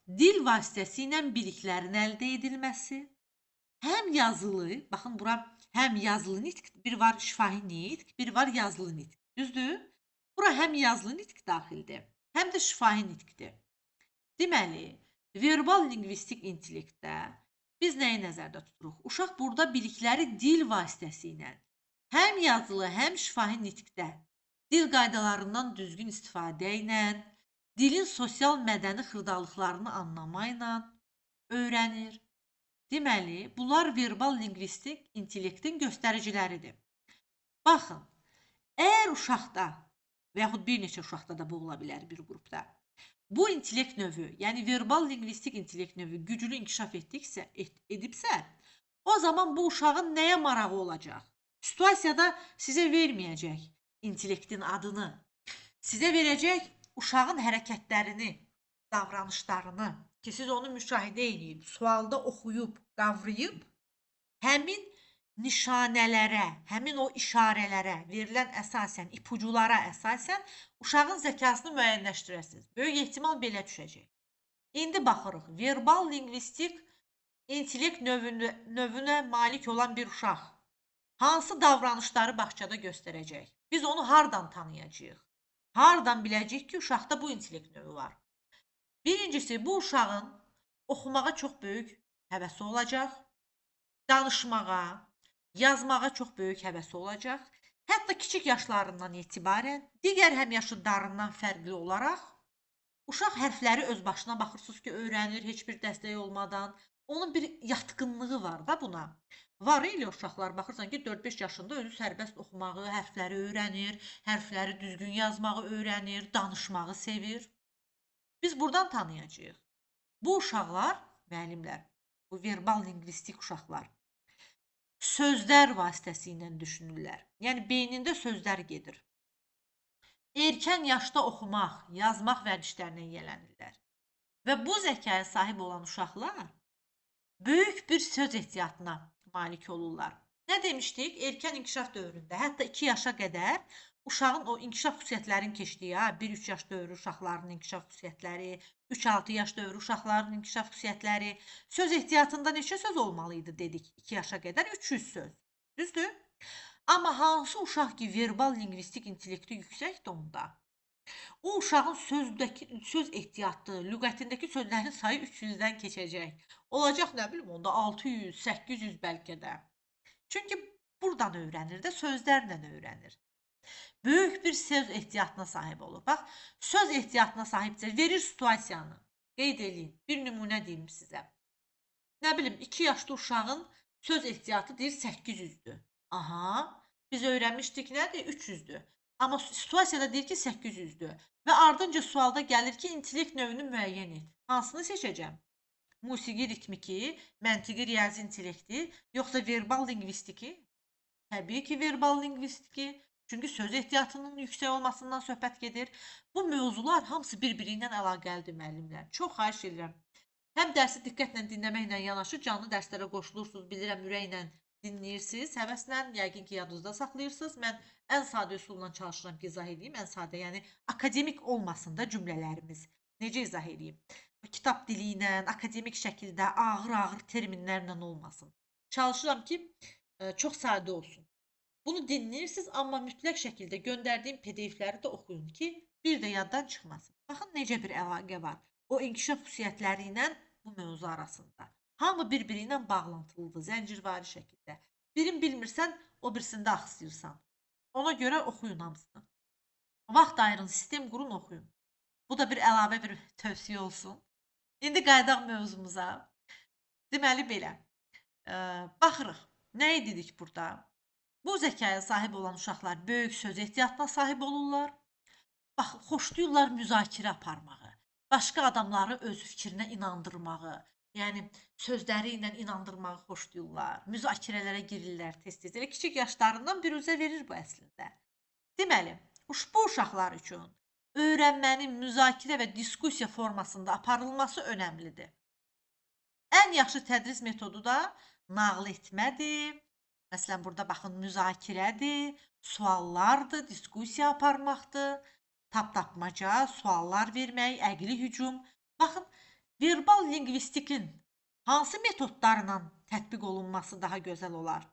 dil vasitəsilə biliklərin əldə edilməsi, həm yazılı, baxın bura həm yazılı nitq, bir var şifahi nitq, bir var yazılı nitq. Düzdür? Bura həm yazılı nitq daxildir, həm də şifahi nitqdir. Deməli, verbal lingvistik intellektdə biz nəyi nəzərdə tuturuq? Uşaq burada bilikləri dil vasitəsilə, həm yazılı, həm şifahi nitqdə, dil qaydalarından düzgün istifadə ilə, dilin sosial mədəni xırdalıqlarını anlamayla öyrənir. Deməli, bunlar verbal lingvistik intellektin göstəriciləridir. Baxın, əgər uşaqda və yaxud bir neçə uşaqda da bu ola bilər bir qrupda, bu intellekt növü, yəni verbal lingvistik intellekt növü güclü inkişaf edibsə, o zaman bu uşağın nəyə marağı olacaq? Situasiyada sizə verməyəcək intellektin adını, sizə verəcək uşağın hərəkətlərini, davranışlarını ki, siz onu müşahidə edib, sualda oxuyub, qavrayıb, həmin nişanələrə, həmin o işarələrə verilən əsasən, ipuculara əsasən uşağın zəkasını müəyyənləşdirəsiniz. Böyük ehtimal belə düşəcək. İndi baxırıq, verbal lingvistik intellekt növünə malik olan bir uşaq hansı davranışları bağçada göstərəcək? Biz onu hardan tanıyacağıq? Hardan biləcəyik ki, uşaqda bu intellekt növü var? Birincisi, bu uşağın oxumağa çox böyük həvəsi olacaq, danışmağa, yazmağa çox böyük həvəsi olacaq. Hətta kiçik yaşlarından etibarən, digər həmyaşıdlarından fərqli olaraq, uşaq hərfləri öz başına baxırsınız ki, öyrənir heç bir dəstək olmadan. Onun bir yatqınlığı var da buna. Var elə uşaqlar, baxırsan ki, 4-5 yaşında özü sərbəst oxumağı, hərfləri öyrənir, hərfləri düzgün yazmağı öyrənir, danışmağı sevir. Biz buradan tanıyacağıq. Bu uşaqlar, müəllimlər, bu verbal lingvistik uşaqlar sözlər vasitəsilə düşünürlər. Yəni, beynində sözlər gedir. Erkən yaşda oxumaq, yazmaq vərdişlərinə yiyələnirlər. Və bu zəkaya sahib olan uşaqlar böyük bir söz ehtiyatına malik olurlar. Nə demişdik? Erkən inkişaf dövründə, hətta 2 yaşa qədər uşağın o inkişaf xüsusiyyətlərin keçdiyi, 1-3 yaş dövrü uşaqlarının inkişaf xüsusiyyətləri, 3-6 yaş dövrü uşaqlarının inkişaf xüsusiyyətləri, söz ehtiyatında neçə söz olmalıydı dedik 2 yaşa qədər? 300 söz. Düzdür? Amma hansı uşaq ki, verbal lingvistik intellekti yüksəkdir onda? O uşağın söz ehtiyatı, lüğətindəki sözlərin sayı 300-dən keçəcək. Olacaq nə bilim onda 600, 800 bəlkə də. Çünki buradan öyrənir də, sözlərlə öyrənir. Böyük bir söz ehtiyatına sahib olur. Bax, söz ehtiyatına sahibsə verir situasiyanı. Qeyd eləyin. Bir nümunə deyim sizə. Nə bilim, 2 yaşlı uşağın söz ehtiyatı deyir 800-dür. Aha, biz öyrənmişdik nədir? 300-dür. Amma situasiyada deyir ki 800-dür. Və ardınca sualda gəlir ki, intellekt növünü müəyyən et. Hansını seçəcəm? Musiqi ritmiki, məntiqi riyazi intellekti, yoxsa verbal lingvistiki? Təbii ki, verbal lingvistiki. Çünki söz ehtiyatının yüksək olmasından söhbət gedir. Bu mövzular hamısı bir-biri ilə əlaqəlidir müəllimlər. Çox xahiş edirəm. Həm dərsi diqqətlə dinləməklə yanaşı canlı dərslərə qoşulursunuz, bilirəm ürəklə dinləyirsiniz, həvəslə, yəqin ki, yadınızda saxlayırsınız. Mən ən sadə üsulla çalışıram ki, izah edeyim, ən sadə, yəni akademik olmasın da cümlələrimiz. Necə izah edeyim? Kitab dili ilə, akademik şəkildə, ağır-ağır terminlərlə olmasın. Çalışıram ki, çox sadə olsun. Bunu dinləyirsiniz, amma mütləq şəkildə göndərdiyim PDF-ləri də oxuyun ki, bir də yaddan çıxmasın. Baxın, necə bir əlaqə var o inkişaf xüsusiyyətləri ilə bu mövzu arasında. Hamı bir-biri ilə bağlantılıdır, zəncirvari şəkildə. Birini bilmirsən, o birisində axsıyırsan. Ona görə oxuyun hamısını. Vaxt ayırın, sistem qurun, oxuyun. Bu da bir əlavə bir tövsiyə olsun. İndi qaydaq mövzumuza. Deməli belə, baxırıq, nə edirik burada? Bu zəkaya sahib olan uşaqlar böyük söz ehtiyatına sahib olurlar. Bax, xoşlayırlar müzakirə aparmağı, başqa adamları öz fikrinə inandırmağı, yəni sözləri ilə inandırmağı xoşlayırlar. Müzakirələrə girirlər tez-tez. Elə kiçik yaşlarından bir üzə verir bu əslində. Deməli, bu uşaqlar üçün öyrənmənin müzakirə və diskussiya formasında aparılması önəmlidir. Ən yaxşı tədris metodu da nağıl etmədir. Məsələn, burada baxın, müzakirədir, suallardır, diskussiya aparmaqdır, tapmaca, suallar vermək, əqli hücum. Baxın, verbal lingvistikin hansı metodlarla tətbiq olunması daha gözəl olar?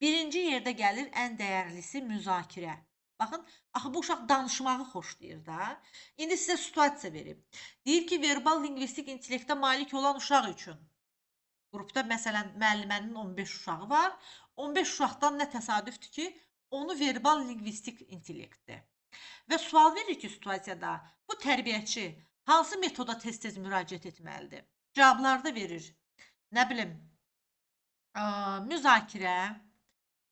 Birinci yerdə gəlir ən dəyərlisi müzakirə. Baxın, axı bu uşaq danışmağı xoşlayır da. İndi sizə situasiya verib. Deyir ki, verbal lingvistik intellektə malik olan uşaq üçün. Qrupda məsələn müəllimənin 15 uşağı var. 15 uşaqdan nə təsadüfdür ki, onu verbal lingvistik intellektdir. Və sual verir ki, situasiyada bu tərbiyəçi hansı metoda tez-tez müraciət etməlidir? Cavablarda verir. Nə bilim, müzakirə,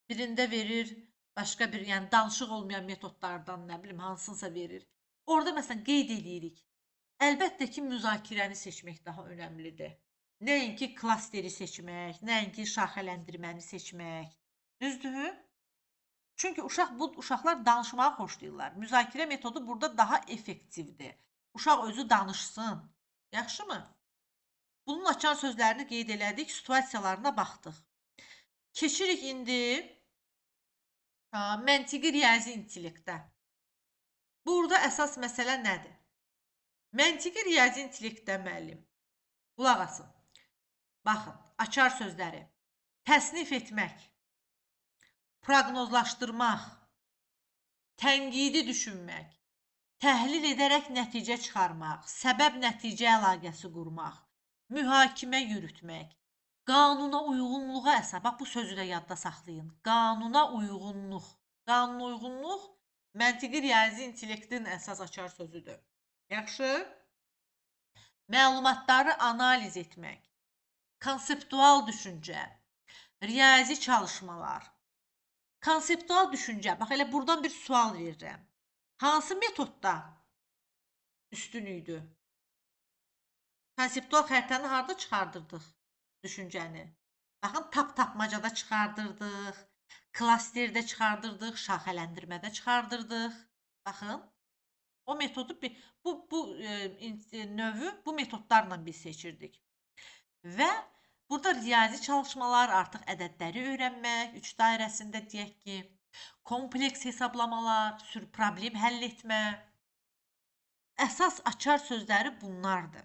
birində verir, başqa bir, yəni danışıq olmayan metodlardan nə bilim hansınsa verir. Orada məsələn qeyd edirik. Əlbəttə ki, müzakirəni seçmək daha önəmlidir. Nəinki klasteri seçmək, nəinki şaxələndirməni seçmək. Düzdür? Çünki uşaqlar danışmağı xoşlayırlar. Müzakirə metodu burada daha effektivdir. Uşaq özü danışsın. Yaxşımı? Bunun açar sözlərini qeyd elədik, situasiyalarına baxdıq. Keçirik indi məntiqi riyazi intellektə. Burada əsas məsələ nədir? Məntiqi riyazi intellektdə müəllim. Qulaq asın. Baxın, açar sözləri. Təsnif etmək, proqnozlaşdırmaq, tənqidi düşünmək, təhlil edərək nəticə çıxarmaq, səbəb-nəticə əlaqəsi qurmaq, mühakimə yürütmək, qanuna uyğunluğa əsas. Bax, bu sözü də yadda saxlayın. Qanuna uyğunluq. Qanuna uyğunluq məntiqi riyazi intellektin əsas açar sözüdür. Yaxşı? Məlumatları analiz etmək, konseptual düşüncə, riyazi çalışmalar. Konseptual düşüncə, bax elə buradan bir sual verirəm. Hansı metodda üstün idi? Konseptual xəritəni harda çıxardırdıq düşüncəni? Baxın, tapmacada çıxardırdıq, klasterdə çıxardırdıq, şaxələndirmədə çıxardırdıq. Baxın, o metodu bu növü bu metodlarla biz seçirdik. Və burada riyazi çalışmalar, artıq ədədləri öyrənmək, 3 dairəsində deyək ki, kompleks hesablamalar, problem həll etmə. Əsas açar sözləri bunlardır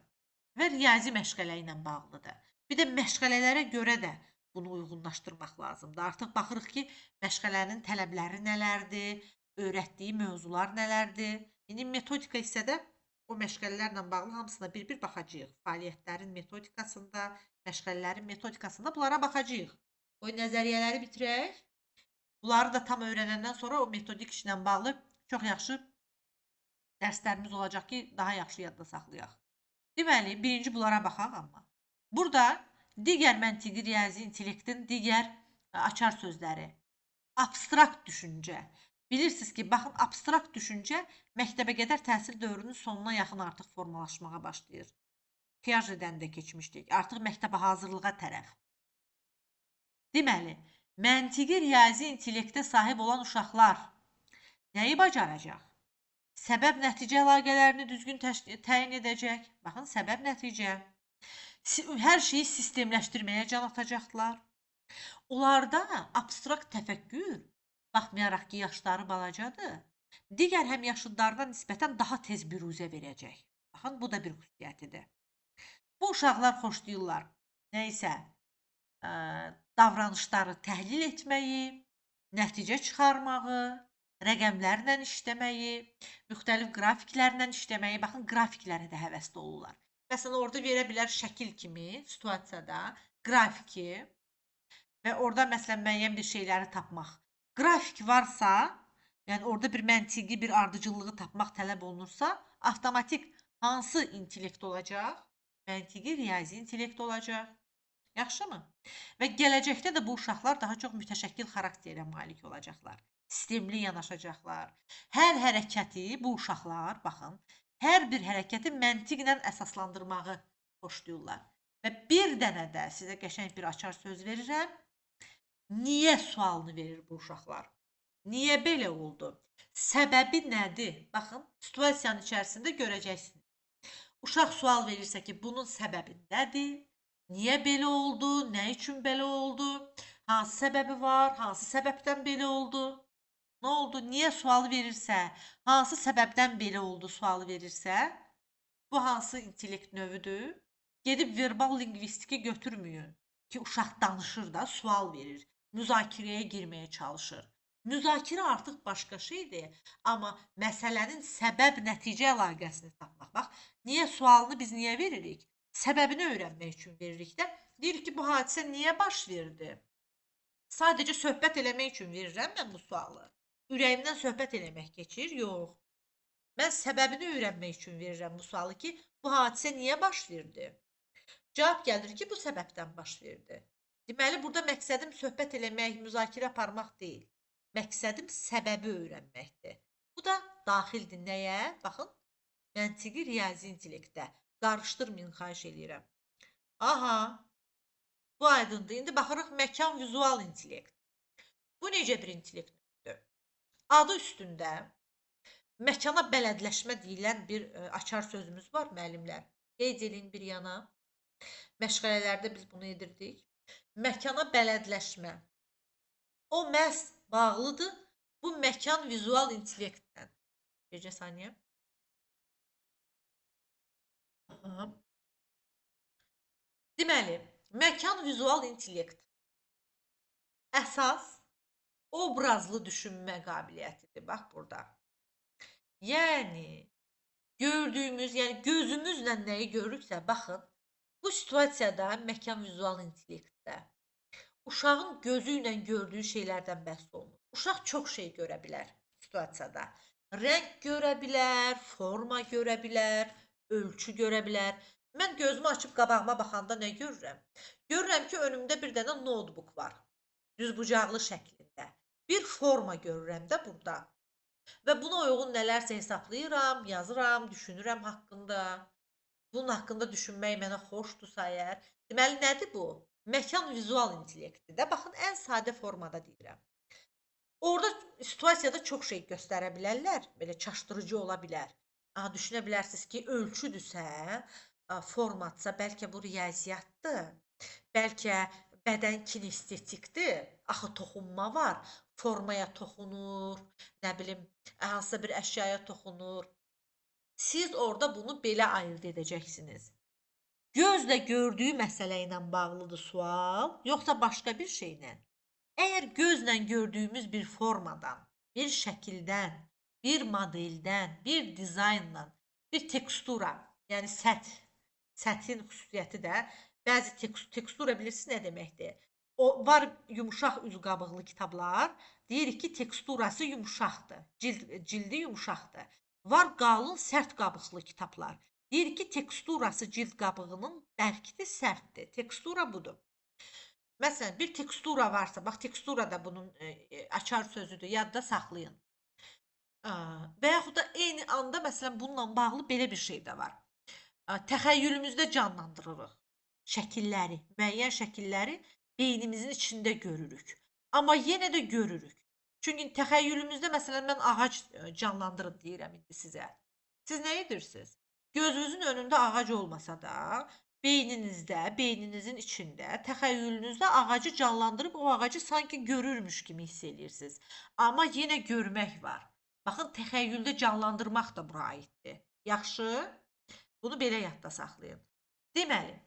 və riyazi məşğələ ilə bağlıdır. Bir də məşğələlərə görə də bunu uyğunlaşdırmaq lazımdır. Artıq baxırıq ki, məşğələnin tələbləri nələrdir, öyrətdiyi mövzular nələrdir. İndi metodika hissədə o məşğələlərlə bağlı hamısına bir-bir baxacağıq. Fəaliyyətlərin metodikasında, məşğələlərin metodikasında bunlara baxacağıq. O nəzəriyyələri bitirək. Bunları da tam öyrənəndən sonra o metodik işlə bağlı çox yaxşı dərslərimiz olacaq ki, daha yaxşı yadda saxlayaq. Deməli, birinci bunlara baxaq amma. Burada digər məntiqi riyazi intellektin digər açar sözləri. Abstrakt düşüncə. Bilirsiniz ki, baxın, abstrakt düşüncə məktəbə qədər təhsil dövrünün sonuna yaxın artıq formalaşmağa başlayır. Piagetdən də keçmişdik. Artıq məktəbə hazırlığa tərəf. Deməli, məntiqi riyazi intellektə sahib olan uşaqlar nəyi bacaracaq? Səbəb-nəticə əlaqələrini düzgün təyin edəcək. Baxın, səbəb-nəticə. Hər şeyi sistemləşdirməyə can atacaqlar. Onlarda abstrakt təfəkkür, baxmayaraq ki, yaşları balacadır, digər həmyaşıdlarına nisbətən daha tez büruzə verəcək. Baxın, bu da bir xüsusiyyətidir. Bu uşaqlar xoşlayırlar nəysə davranışları təhlil etməyi, nəticə çıxarmağı, rəqəmlərlə işləməyi, müxtəlif qrafiklərlə işləməyi. Baxın, grafiklərə də həvəsli olurlar. Məsələn, orada verə bilər şəkil kimi, situasiyada qrafiki və orada məsələn müəyyən bir şeyləri tapmaq. Qrafik varsa, yəni orada bir məntiqi bir ardıcıllığı tapmaq tələb olunursa, avtomatik hansı intellekt olacaq? Məntiqi riyazi intellekt olacaq. Yaxşımı? Və gələcəkdə də bu uşaqlar daha çox mütəşəkkil xarakterə malik olacaqlar. Sistemli yanaşacaqlar. Hər hərəkəti bu uşaqlar, baxın, hər bir hərəkəti məntiqlə əsaslandırmağı xoşlayırlar. Və bir dənə də sizə qəşəng bir açar söz verirəm. Niyə sualını verir bu uşaqlar? Niyə belə oldu? Səbəbi nədir? Baxın, situasiyanın içərisində görəcəksiniz. Uşaq sual verirsə ki, bunun səbəbi nədir? Niyə belə oldu? Nə üçün belə oldu? Hansı səbəbi var? Hansı səbəbdən belə oldu? Nə oldu? Niyə sualı verirsə, hansı səbəbdən belə oldu sualı verirsə, bu hansı intellekt növüdür? Gedib verbal lingvistiki götürməyin ki, uşaq danışır da, sual verir, müzakirəyə girməyə çalışır. Müzakirə artıq başqa şeydir, amma məsələnin səbəb-nəticə əlaqəsini tapmaq. Bax, niyə sualını biz niyə veririk? Səbəbini öyrənmək üçün veririk də. Deyirik ki, bu hadisə niyə baş verdi? Sadəcə söhbət eləmək üçün verirəm mən bu sualı. Ürəyimdən söhbət eləmək keçir? Yox. Mən səbəbini öyrənmək üçün verirəm bu sualı ki, bu hadisə niyə baş verdi? Cavab gəlir ki, bu səbəbdən baş verdi. Deməli, burada məqsədim söhbət eləmək, müzakirə aparmaq deyil. Məqsədim səbəbi öyrənməkdir. Bu da daxildir nəyə? Baxın, məntiqi riyazi intellektdə. Qarışdırmayın, xahiş eləyirəm. Aha, bu aydındır. İndi baxırıq məkan vizual intellekt. Bu necə bir intellektdir? Adı üstündə məkana bələdləşmə deyilən bir açar sözümüz var, müəllimlər. Qeyd edin bir yana. Məşğələlərdə biz bunu edirdik. Məkana bələdləşmə. O məhz bağlıdır bu məkan vizual intellektlə. Bircə saniyə. Deməli, məkan vizual intellekt əsas obrazlı düşünmə qabiliyyətidir. Bax burada. Yəni, gördüyümüz, yəni gözümüzlə nəyi görürüksə, baxın, bu situasiyada məkan vizual intellektdə uşağın gözü ilə gördüyü şeylərdən bəhs olunur. Uşaq çox şey görə bilər situasiyada. Rəng görə bilər, forma görə bilər, ölçü görə bilər. Mən gözümü açıb qabağıma baxanda nə görürəm? Görürəm ki, önümdə bir dənə notebook var. Düzbucaqlı şəklində. Bir forma görürəm də burada. Və buna uyğun nələrsə hesablayıram, yazıram, düşünürəm haqqında. Bunun haqqında düşünmək mənə xoşdursa əgər, deməli nədir bu? Məkan vizual intellektdir də. Baxın, ən sadə formada deyirəm. Orada situasiyada çox şey göstərə bilərlər, belə çaşdırıcı ola bilər. Düşünə bilərsiniz ki, ölçüdürsə, formatsa, bəlkə bu riyaziyyatdır, bəlkə bədən kinestetikdir, axı toxunma var, formaya toxunur, nə bilim, hansısa bir əşyaya toxunur. Siz orada bunu belə ayırd edəcəksiniz. Gözlə gördüyü məsələ ilə bağlıdır sual, yoxsa başqa bir şeylə? Əgər gözlə gördüyümüz bir formadan, bir şəkildən, bir modeldən, bir dizayndan, bir tekstura, yəni sətin xüsusiyyəti də, bəzi tekstura bilirsiniz nə deməkdir? O var yumuşaq üzqabıqlı kitablar, deyirik ki, teksturası yumuşaqdır, cildi yumuşaqdır. Var qalın, sərt qabıqlı kitablar. Deyir ki, teksturası cild qabığının bərkdir, sərtdir. Tekstura budur. Məsələn, bir tekstura varsa, bax, tekstura da bunun açar sözüdür, yadda saxlayın. Və yaxud da eyni anda, məsələn, bununla bağlı belə bir şey də var. Təxəyyülümüzdə canlandırırıq şəkilləri, müəyyən şəkilləri beynimizin içində görürük. Amma yenə də görürük. Çünki təxəyyülümüzdə, məsələn, mən ağac canlandırın deyirəm indi sizə. Siz nə edirsiniz? Gözünüzün önündə ağac olmasa da, beyninizdə, beyninizin içində, təxəyyülünüzdə ağacı canlandırıb o ağacı sanki görürmüş kimi hiss edirsiniz. Amma yenə görmək var. Baxın, təxəyyüldə canlandırmaq da bura aiddir. Yaxşı? Bunu belə yadda saxlayın. Deməli,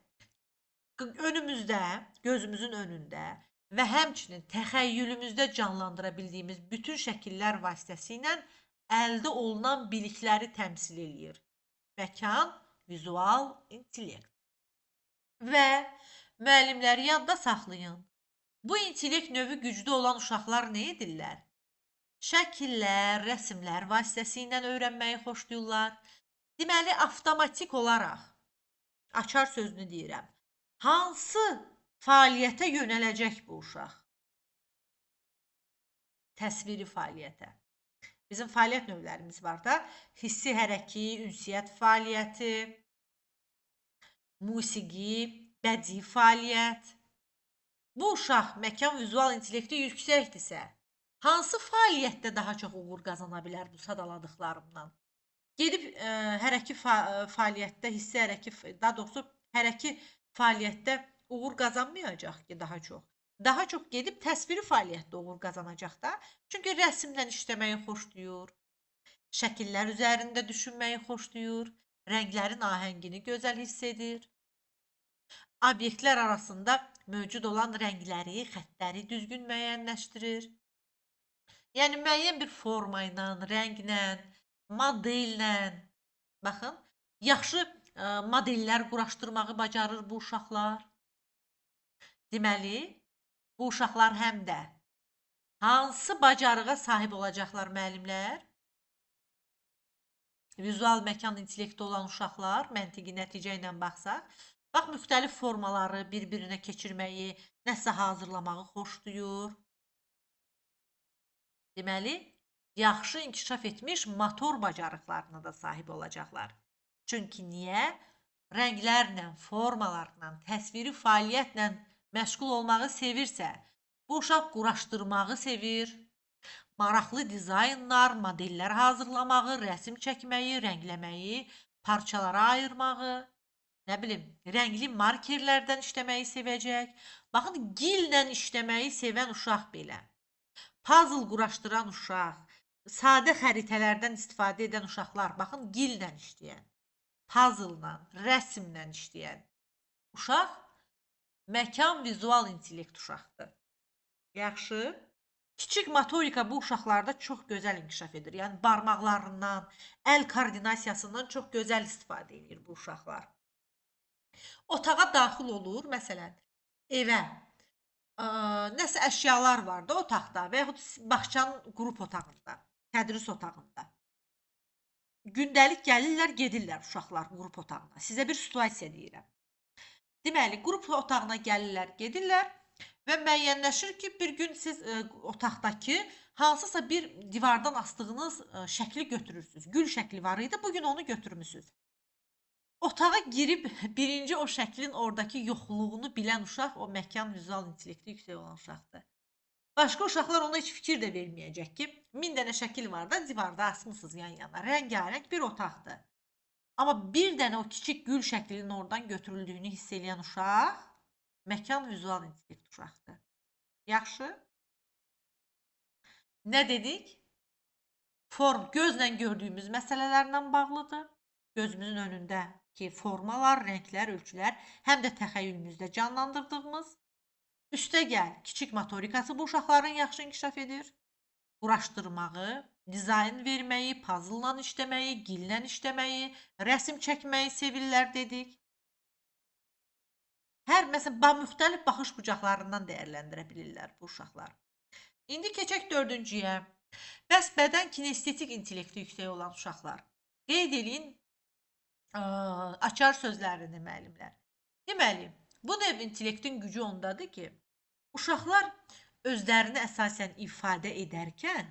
önümüzdə, gözümüzün önündə və həmçinin təxəyyülümüzdə canlandıra bildiyimiz bütün şəkillər vasitəsilə əldə olunan bilikləri təmsil eləyir. Məkan, vizual intellekt. Və müəllimləri yadda saxlayın. Bu intellekt növü güclü olan uşaqlar nə edirlər? Şəkillər, rəsmlər vasitəsilə öyrənməyi xoşlayırlar. Deməli, avtomatik olaraq, açar sözünü deyirəm, hansı fəaliyyətə yönələcək bu uşaq? Təsviri fəaliyyətə. Bizim fəaliyyət növlərimiz var da, hissi hərəki, ünsiyyət fəaliyyəti, musiqi, bədii fəaliyyət. Bu uşaq məkan vizual intellekti yüksəkdirsə, Hansı fəaliyyətdə daha çox uğur qazana bilər bu sadaladıqlarımdan? Gedib hərəki fəaliyyətdə, hissi hərəki, daha doğrusu hərəki fəaliyyətdə uğur qazanmayacaq ki, daha çox. Daha çox gedib təsviri fəaliyyətdə uğur qazanacaq da. Çünki rəsmlə işləməyi xoşlayır, şəkillər üzərində düşünməyi xoşlayır, rənglərin ahəngini gözəl hiss edir. Obyektlər arasında mövcud olan rəngləri, xəttləri düzgün müəyyənləşdirir. Yəni müəyyən bir forma ilə, rənglə, modellə, baxın, yaxşı modellər quraşdırmağı bacarır bu uşaqlar. Deməli, bu uşaqlar həm də hansı bacarığa sahib olacaqlar müəllimlər? Vizual məkan intellekti olan uşaqlar, məntiqi nəticə ilə baxsaq, bax, müxtəlif formaları bir-birinə keçirməyi, nəsə hazırlamağı xoşlayır. Deməli, yaxşı inkişaf etmiş motor bacarıqlarına da sahib olacaqlar. Çünki niyə? Rənglərlə, formalarla, təsviri fəaliyyətlə məşğul olmağı sevirsə, bu uşaq quraşdırmağı sevir, maraqlı dizaynlar, modellər hazırlamağı, rəsm çəkməyi, rəngləməyi, parçalara ayırmağı, nə bilim, rəngli markerlərdən işləməyi sevəcək. Baxın, gillə işləməyi sevən uşaq belə. Puzzle quraşdıran uşaq, sadə xəritələrdən istifadə edən uşaqlar, baxın, gillə işləyən, puzzle-la, rəsmlə işləyən uşaq məkan vizual intellekt uşaqdır. Yaxşı. Kiçik motorika bu uşaqlarda çox gözəl inkişaf edir. Yəni barmaqlarından, əl koordinasiyasından çox gözəl istifadə edir bu uşaqlar. Otağa daxil olur, məsələn, evə. Nəsə əşyalar var da otaqda və yaxud bağçanın qrup otağında, tədris otağında. Gündəlik gəlirlər, gedirlər uşaqlar qrup otağına. Sizə bir situasiya deyirəm. Deməli, qrup otağına gəlirlər, gedirlər və müəyyənləşir ki, bir gün siz otaqdakı hansısa bir divardan asdığınız şəkli götürürsünüz. Gül şəkli var idi, bugün onu götürmüsünüz. Otağa girib birinci o şəklin oradakı yoxluğunu bilən uşaq o məkan vizual intellekti yüksək olan uşaqdır. Başqa uşaqlar ona heç fikir də verməyəcək ki, 1000 dənə şəkil var da divarda asmısınız yan-yana. Rəngarəng bir otaqdır. Amma bir dənə o kiçik gül şəklinin oradan götürüldüyünü hiss edən uşaq məkan vizual intellekt uşaqdır. Yaxşı? Nə dedik? Form gözlə gördüyümüz məsələlərlə bağlıdır. Gözümüzün önündəki formalar, rənglər, ölçülər, həm də təxəyyülümüzdə canlandırdığımız. Üstəgəl, kiçik motorikası bu uşaqların yaxşı inkişaf edir. Quraşdırmağı, dizayn verməyi, puzzle-la işləməyi, gillə işləməyi, rəsm çəkməyi sevirlər dedik. Hər, məsələn, müxtəlif baxış bucaqlarından dəyərləndirə bilirlər bu uşaqlar. İndi keçək 4-cüyə. Bəs bədən kinestetik intellekti yüksək olan uşaqlar. Qeyd edin açar sözlərini müəllimlər. Deməli, bu növ intellektin gücü ondadır ki, uşaqlar özlərini əsasən ifadə edərkən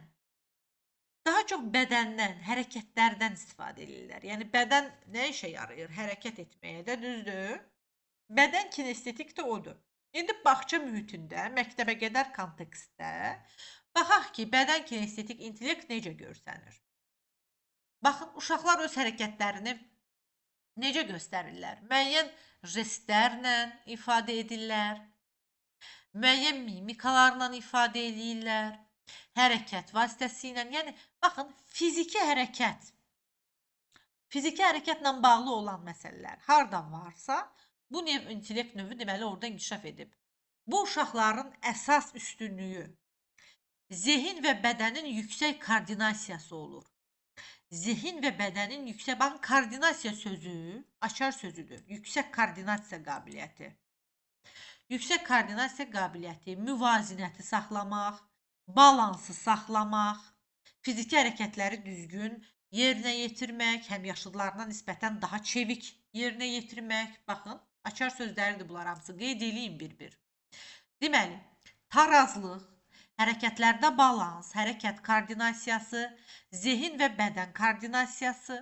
daha çox bədəndən, hərəkətlərdən istifadə edirlər. Yəni, bədən nə işə yarayır? Hərəkət etməyə də, düzdür? Bədən kinestetik də odur. İndi bağça mühitində, məktəbə qədər kontekstdə baxaq ki, bədən kinestetik intellekt necə görsənir? Baxın, uşaqlar öz hərəkətlərini necə göstərirlər? Müəyyən jestlərlə ifadə edirlər, müəyyən mimikalarla ifadə edirlər, hərəkət vasitəsilə, yəni, baxın, fiziki hərəkətlə bağlı olan məsələlər hardan varsa, bu intellekt növü deməli orada inkişaf edib. Bu uşaqların əsas üstünlüyü zehin və bədənin yüksək koordinasiyası olur. Zehin və bədənin yüksək, baxın, koordinasiya sözü, açar sözüdür. Yüksək koordinasiya qabiliyyəti. Yüksək koordinasiya qabiliyyəti, müvazinəti saxlamaq, balansı saxlamaq, fiziki hərəkətləri düzgün yerinə yetirmək, həm yaşıdlarına nisbətən daha çevik yerinə yetirmək. Baxın, açar sözləridir bunlar hamısı. Qeyd edeyim bir-bir. Deməli, tarazlıq, hərəkətlərdə balans, hərəkət koordinasiyası, zehin və bədən koordinasiyası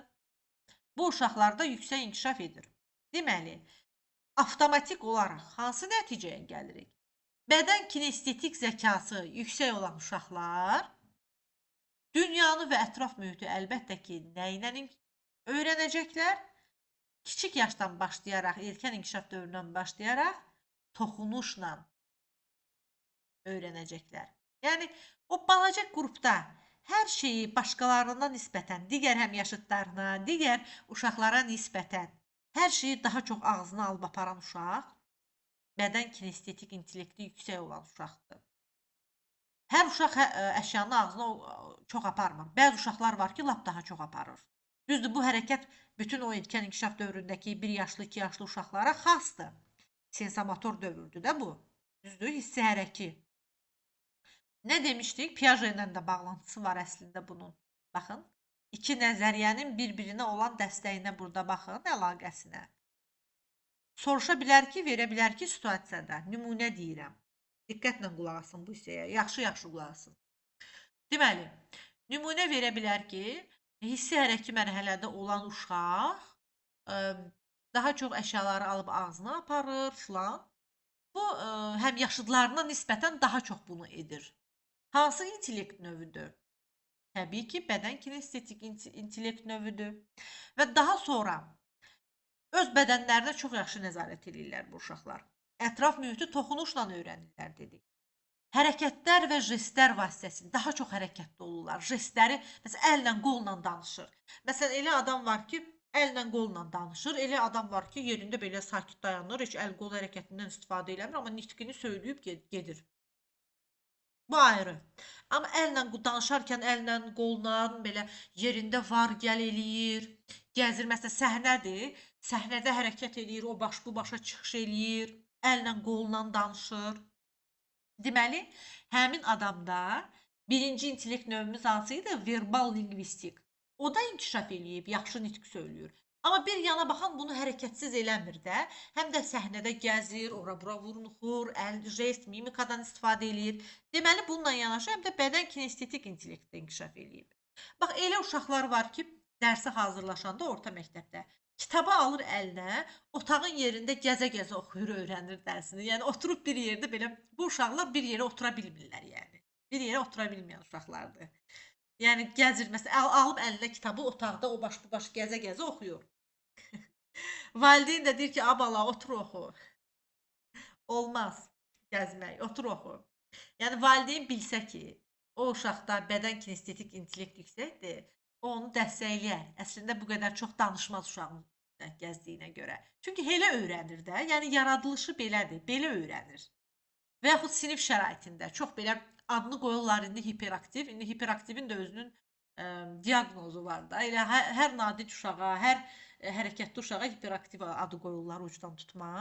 bu uşaqlarda yüksək inkişaf edir. Deməli, avtomatik olaraq hansı nəticəyə gəlirik? Bədən kinestetik zəkası yüksək olan uşaqlar dünyanı və ətraf mühiti əlbəttə ki, nə ilə öyrənəcəklər? Kiçik yaşdan başlayaraq, erkən inkişaf dövründən başlayaraq toxunuşla öyrənəcəklər. Yəni, o balaca qrupda hər şeyi başqalarına nisbətən, digər həmyaşıdlarına, digər uşaqlara nisbətən hər şeyi daha çox ağzına alıb aparan uşaq, bədən kinestetik intellekti yüksək olan uşaqdır. Hər uşaq əşyanı ağzına çox aparmır. Bəzi uşaqlar var ki, lap daha çox aparır. Düzdür, bu hərəkət bütün o erkən inkişaf dövründəki 1 yaşlı, 2 yaşlı uşaqlara xasdır. Sensomotor dövrdür də bu. Düzdür, hissi hərəki. Nə demişdik? Piaget ilə də bağlantısı var əslində bunun. Baxın, iki nəzəriyyənin bir-birinə olan dəstəyinə burada baxın, əlaqəsinə. Soruşa bilər ki, verə bilər ki, situasiyada, nümunə deyirəm. Diqqətlə qulaq asın bu hissəyə, yaxşı-yaxşı qulaq asın. Deməli, nümunə verə bilər ki, hissi hərəki mərhələdə olan uşaq daha çox əşyaları alıb ağzına aparır filan. Bu, həm yaşıdlarına nisbətən daha çox bunu edir. Hansı intellekt növüdür? Təbii ki, bədən kinestetik intellekt növüdür. Və daha sonra öz bədənlərinə çox yaxşı nəzarət edirlər bu uşaqlar. Ətraf mühiti toxunuşla öyrənirlər dedik. Hərəkətlər və jestlər vasitəsilə daha çox hərəkətli olurlar. Jestləri, məsələn, əllə, qolla danışır. Məsələn, elə adam var ki, əllə, qolla danışır. Elə adam var ki, yerində belə sakit dayanır, heç əl-qol hərəkətindən istifadə eləmir, amma nitqini söyləyib gedir. Bu ayrı. Amma əllə danışarkən əllə, qolla belə yerində var, gəl eləyir, gəzir. Məsələn, səhnədir. Səhnədə hərəkət eləyir, o baş bu başa çıxış eləyir, əllə, qolla danışır. Deməli, həmin adamda birinci intellekt növümüz hansı idi? Verbal lingvistik. O da inkişaf eləyib, yaxşı nitq söylüyor. Amma bir yana baxan bunu hərəkətsiz eləmir də. Həm də səhnədə gəzir, ora-bura vurnuxur, əl, jest, mimikadan istifadə eləyir. Deməli, bununla yanaşı həm də bədən kinestetik intellektdə inkişaf eləyib. Bax, elə uşaqlar var ki, dərsə hazırlaşanda orta məktəbdə kitabı alır əlinə, otağın yerində gəzə-gəzə oxuyur, öyrənir dərsini. Yəni, oturub bir yerdə belə, bu uşaqlar bir yerə otura bilmirlər, yəni. Bir yerə otura bilməyən uşaqlardır. Yəni, gəzir, məsələn, alıb əlinə kitabı otaqda o baş bu baş gəzə-gəzə oxuyur. Valideyn də deyir ki, abala, otur oxu. Olmaz gəzmək, otur oxu. Yəni, valideyn bilsə ki, o uşaqda bədən kinestetik intellekt yüksəkdir, o onu dəstəkləyər. Əslində, bu qədər çox danışmaz uşağın gəzdiyinə görə. Çünki elə öyrənir də, yəni yaradılışı belədir, belə öyrənir. Və yaxud sinif şəraitində çox belə adını qoyurlar indi hiperaktiv. İndi hiperaktivin də özünün diaqnozu var da. Elə hər nadik uşağa, hər hərəkətli uşağa hiperaktiv adı qoyurlar ucdan tutma.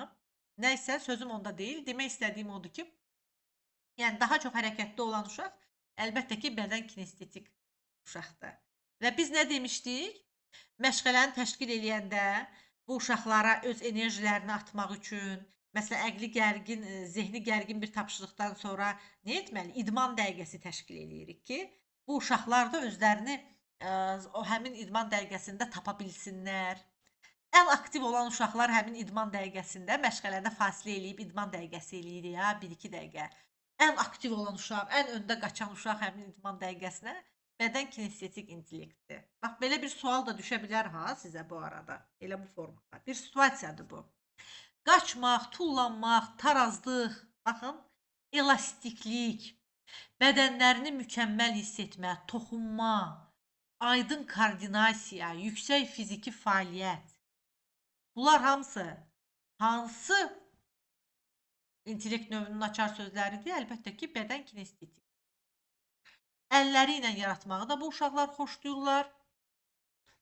Nəysə, sözüm onda deyil. Demək istədiyim odur ki, yəni daha çox hərəkətli olan uşaq əlbəttə ki, bədən kinestetik uşaqdır. Və biz nə demişdik? Məşğələni təşkil eləyəndə bu uşaqlara öz enerjilərini atmaq üçün, məsələn, əqli gərgin, zehni gərgin bir tapşırıqdan sonra nə etməli? İdman dəqiqəsi təşkil eləyirik ki, bu uşaqlar da özlərini o həmin idman dəqiqəsində tapa bilsinlər. Ən aktiv olan uşaqlar həmin idman dəqiqəsində məşğələdə fasilə eləyib idman dəqiqəsi eləyirik ya, 1-2 dəqiqə. Ən aktiv olan uşaq, ən öndə qaçan uşaq həmin idman dəqiqəsinə bədən kinestetik intellektdir. Bax, belə bir sual da düşə bilər ha sizə bu arada. Elə bu formada. Bir situasiyadır bu. Qaçmaq, tullanmaq, tarazlıq, baxın, elastiklik, bədənlərini mükəmməl hiss etmə, toxunma, aydın koordinasiya, yüksək fiziki fəaliyyət. Bunlar hamısı hansı intellekt növünün açar sözləridir? Əlbəttə ki, bədən kinestetik. Əlləri ilə yaratmağı da bu uşaqlar xoşlayırlar.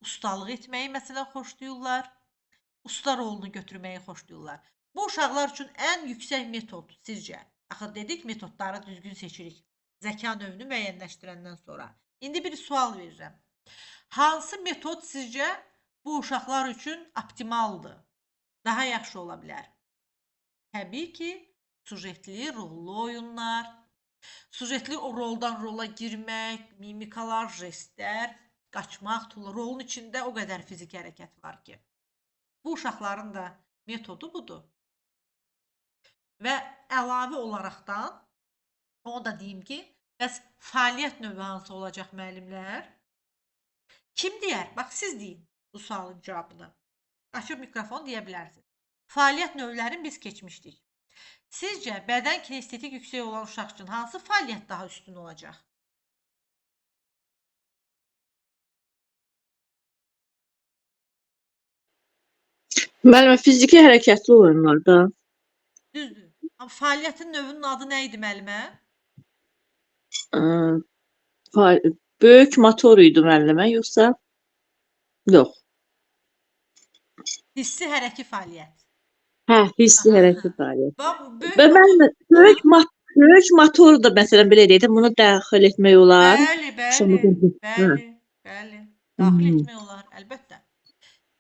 Ustalıq etməyi məsələn xoşlayırlar. Usta rolunu götürməyi xoşlayırlar. Bu uşaqlar üçün ən yüksək metod sizcə? Axı dedik metodları düzgün seçirik. Zəka növünü müəyyənləşdirəndən sonra. İndi bir sual verirəm. Hansı metod sizcə bu uşaqlar üçün optimaldır? Daha yaxşı ola bilər. Təbii ki, sujetli, rollu oyunlar. Sujetli o roldan rola girmək, mimikalar, jestlər, qaçmaq, rolun içində o qədər fiziki hərəkət var ki. Bu uşaqların da metodu budur. Və əlavə olaraqdan onu da deyim ki, bəs fəaliyyət növü hansı olacaq müəllimlər? Kim deyər? Bax siz deyin bu sualın cavabını. Açıb mikrofon deyə bilərsiniz. Fəaliyyət növlərini biz keçmişdik. Sizcə bədən kinestetik yüksək olan uşaq üçün hansı fəaliyyət daha üstün olacaq? Müəllimə, fiziki hərəkətli oyunlarda Düzdür. Amma fəaliyyətin növünün adı nə idi müəllimə? ə, böyük motor idi müəllimə, yoxsa yox? Hissi hərəki fəaliyyət. Hə, hissi Aha, hərəkət aha. fəaliyyət. Bax, böyük Və motor. müəllimə, böyük motor da məsələn belə deyək də, bunu daxil etmək olar. Bəli, bəli, Hə. bəli, bəli. Daxil etmək olar, əlbəttə.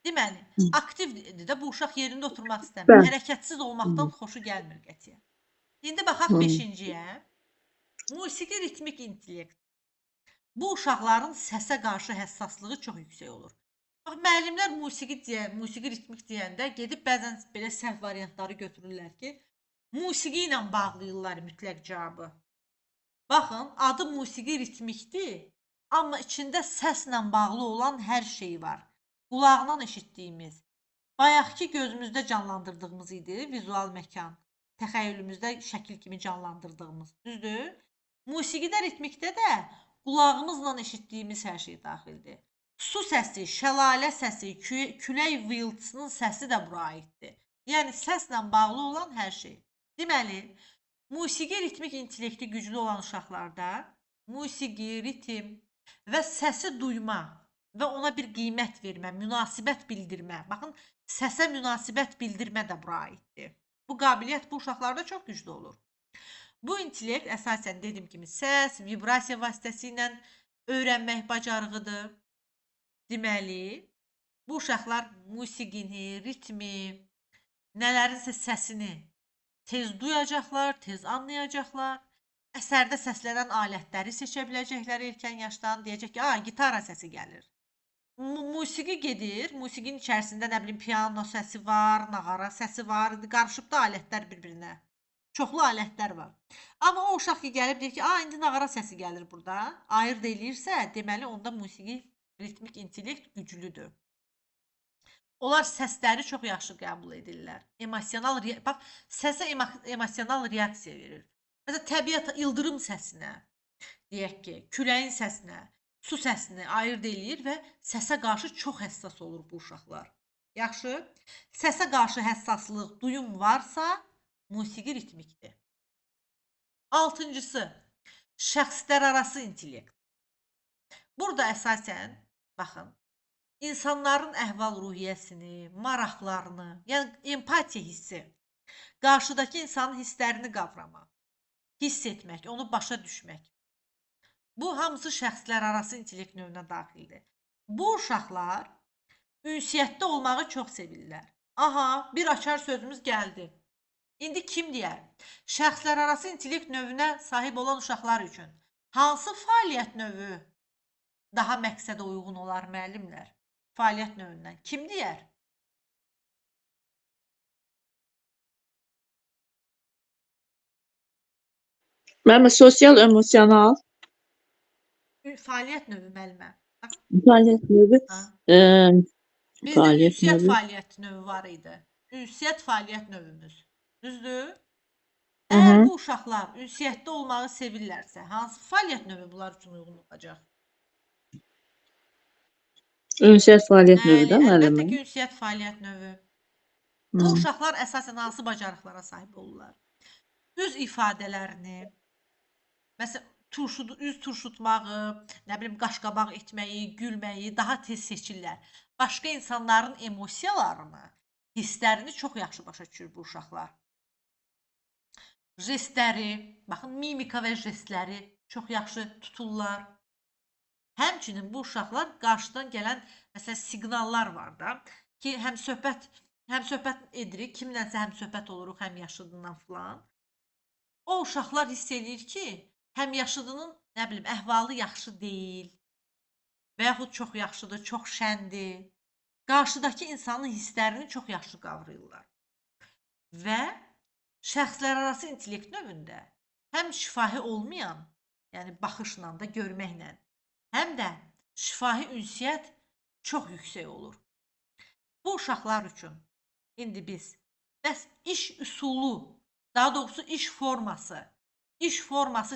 Deməli, aktivdir də bu uşaq yerində oturmaq istəmir. Bəli. Hərəkətsiz olmaqdan xoşu gəlmir qətiyyən. İndi baxaq 5-ciyə. Musiqi ritmik intellekt. Bu uşaqların səsə qarşı həssaslığı çox yüksək olur. Bax, müəllimlər musiqi ritmik deyəndə gedib bəzən belə səhv variantları götürürlər ki, musiqi ilə bağlayırlar mütləq cavabı. Baxın, adı musiqi ritmikdir, amma içində səslə bağlı olan hər şey var. Qulaqla eşitdiyimiz, bayaqki gözümüzdə canlandırdığımız idi, vizual məkan, təxəyyülümüzdə şəkil kimi canlandırdığımız, düzdür? Musiqidə, ritmikdə də qulağımızla eşitdiyimiz hər şey daxildir. Su səsi, şəlalə səsi, külək vıyıltısının səsi də bura aiddir. Yəni, səslə bağlı olan hər şey. Deməli, musiqi ritmik intellekti güclü olan uşaqlarda musiqi, ritm və səsi duyma və ona bir qiymət vermə, münasibət bildirmə. Baxın, səsə münasibət bildirmə də bura aiddir. Bu qabiliyyət bu uşaqlarda çox güclü olur. Bu intellekt əsasən dediyim kimi səs, vibrasiya vasitəsilə öyrənmək bacarığıdır. Deməli, bu uşaqlar musiqini, ritmi, nələrinsə səsini tez duyacaqlar, tez anlayacaqlar. Əsərdə səslənən alətləri seçə biləcəklər erkən yaşdan. Deyəcək ki, gitara səsi gəlir. Musiqi gedir, musiqinin içərisində nə bilim piano səsi var, nağara səsi var, qarışıb da alətlər bir-birinə. Çoxlu alətlər var. Amma o uşaq ki, gəlib deyir ki, indi nağara səsi gəlir burada, ayırd eləyirsə, deməli onda musiqi ritmik intellekt güclüdür. Onlar səsləri çox yaxşı qəbul edirlər. Bax, səsə emosional reaksiya verir. Məsələn, təbiət ildırım səsinə, deyək ki, küləyin səsinə, su səsini ayırd eləyir və səsə qarşı çox həssas olur bu uşaqlar. Yaxşı, səsə qarşı həssaslıq, duyum varsa, musiqi ritmikdir. 6-cısı, şəxslərarası intellekt. Burada əsasən, baxın, insanların əhval-ruhiyyəsini, maraqlarını, yəni empatiya hissi, qarşıdakı insanın hisslərini qavramaq, hiss etmək, onu başa düşmək. Bu hamısı şəxslərarası intellekt növünə daxildir. Bu uşaqlar ünsiyyətdə olmağı çox sevirlər. Aha, bir açar sözümüz gəldi. İndi kim deyər? Şəxslərarası intellekt növünə sahib olan uşaqlar üçün hansı fəaliyyət növü daha məqsədə uyğun olar müəllimlər? Fəaliyyət növündən. Kim deyər? Müəllimə, sosial, emosional Fəaliyyət növü müəllimə. fəaliyyət növü, Ha. ə, Bizdə fəaliyyət ünsiyyət növü. fəaliyyət növü var idi. Ünsiyyət fəaliyyət növümüz. Düzdür? Hı Əgər -hı. bu uşaqlar ünsiyyətdə olmağı sevirlərsə, hansı fəaliyyət növü bunlar üçün uyğun olacaq? Ünsiyyət fəaliyyət növü Bəli, də əlbəttə müəllimə. ki, ünsiyyət fəaliyyət növü. Bu uşaqlar əsasən hansı bacarıqlara sahib olurlar? Öz ifadələrini, məsələn, üz turşutmağı, nə bilim, qaşqabaq etməyi, gülməyi daha tez seçirlər. Başqa insanların emosiyalarını, hisslərini çox yaxşı başa düşür bu uşaqlar. Jestləri, baxın, mimika və jestləri çox yaxşı tuturlar. Həmçinin bu uşaqlar qarşıdan gələn, məsələn, siqnallar var da, ki, həm söhbət edirik, kimlənsə həm söhbət oluruq, həm yaşıdından filan. O uşaqlar hiss edir ki, həm yaşıdının, nə bilim, əhvalı yaxşı deyil və yaxud çox yaxşıdır, çox şəndir. Qarşıdakı insanın hisslərini çox yaxşı qavrayırlar. Və şəxslərarası intellekt növündə həm şifahi olmayan, yəni baxışla da görməklə, həm də şifahi ünsiyyət çox yüksək olur. Bu uşaqlar üçün indi biz bəs iş üsulu, daha doğrusu iş forması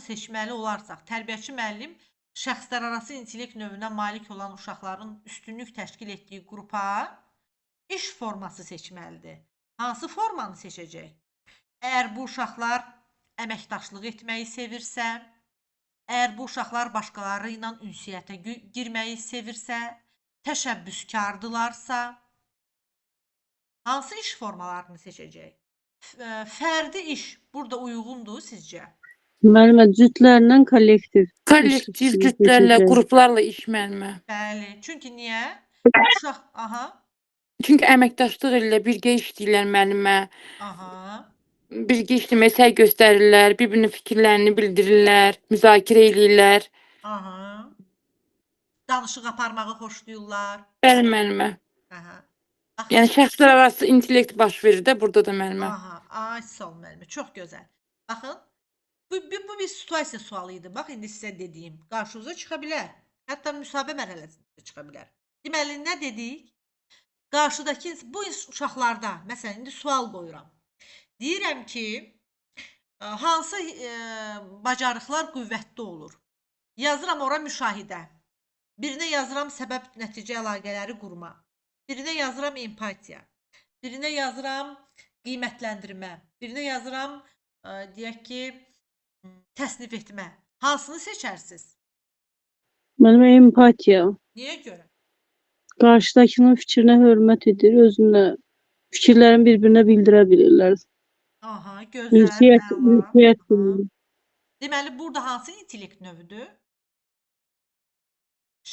seçməli olarsak, tərbiyəçi müəllim şəxslərarası intellekt növünə malik olan uşaqların üstünlük təşkil etdiyi qrupa iş forması seçməlidir. Hansı formanı seçəcək? Əgər bu uşaqlar əməkdaşlıq etməyi sevirsə, əgər bu uşaqlar başqaları ilə ünsiyyətə girməyi sevirsə, təşəbbüskardırlarsa, hansı iş formalarını seçəcək? Fərdi iş burada uyğundur sizcə? Müəllimə cütlərlə kollektiv. Kollektiv cütlərlə, qruplarla iş müəllimə. Bəli. Çünki niyə? Uşaq, aha, Çünki əməkdaşlıq ilə birgə işləyirlər müəllimə. aha, Birgə işləməyə səy göstərirlər, bir-birinin fikirlərini bildirirlər, müzakirə eləyirlər. aha. Danışıq aparmağı xoşlayırlar. Bəli müəllimə. Aha. Baxın. Yəni şəxslərarası intellekt baş verir də burada da müəllimə. Aha, ay sağ ol müəllimə. Çox gözəl. Baxın, bu bir situasiya sualı idi. Bax, indi sizə dediyim qarşınıza çıxa bilər. Hətta müsahibə mərhələsində çıxa bilər. Deməli, nə dedik? Qarşıdakı bu uşaqlarda, məsələn, indi sual qoyuram. Deyirəm ki, hansı bacarıqlar qüvvətli olur? Yazıram ora müşahidə. Birinə yazıram səbəb-nəticə əlaqələri qurma. Birinə yazıram empatiya. Birinə yazıram qiymətləndirmə. Birinə yazıram, deyək ki, təsnif etmə. Hansını seçərsiniz? Müəllimə empatiya. Niyə görə? Qarşıdakının fikrinə hörmət edir, özünə fikirlərini bir-birinə bildirə bilirlər. Aha, gözəl, Ünsiyyət, əla. ünsiyyət. Aha. Deməli, burada hansı intellekt növüdür?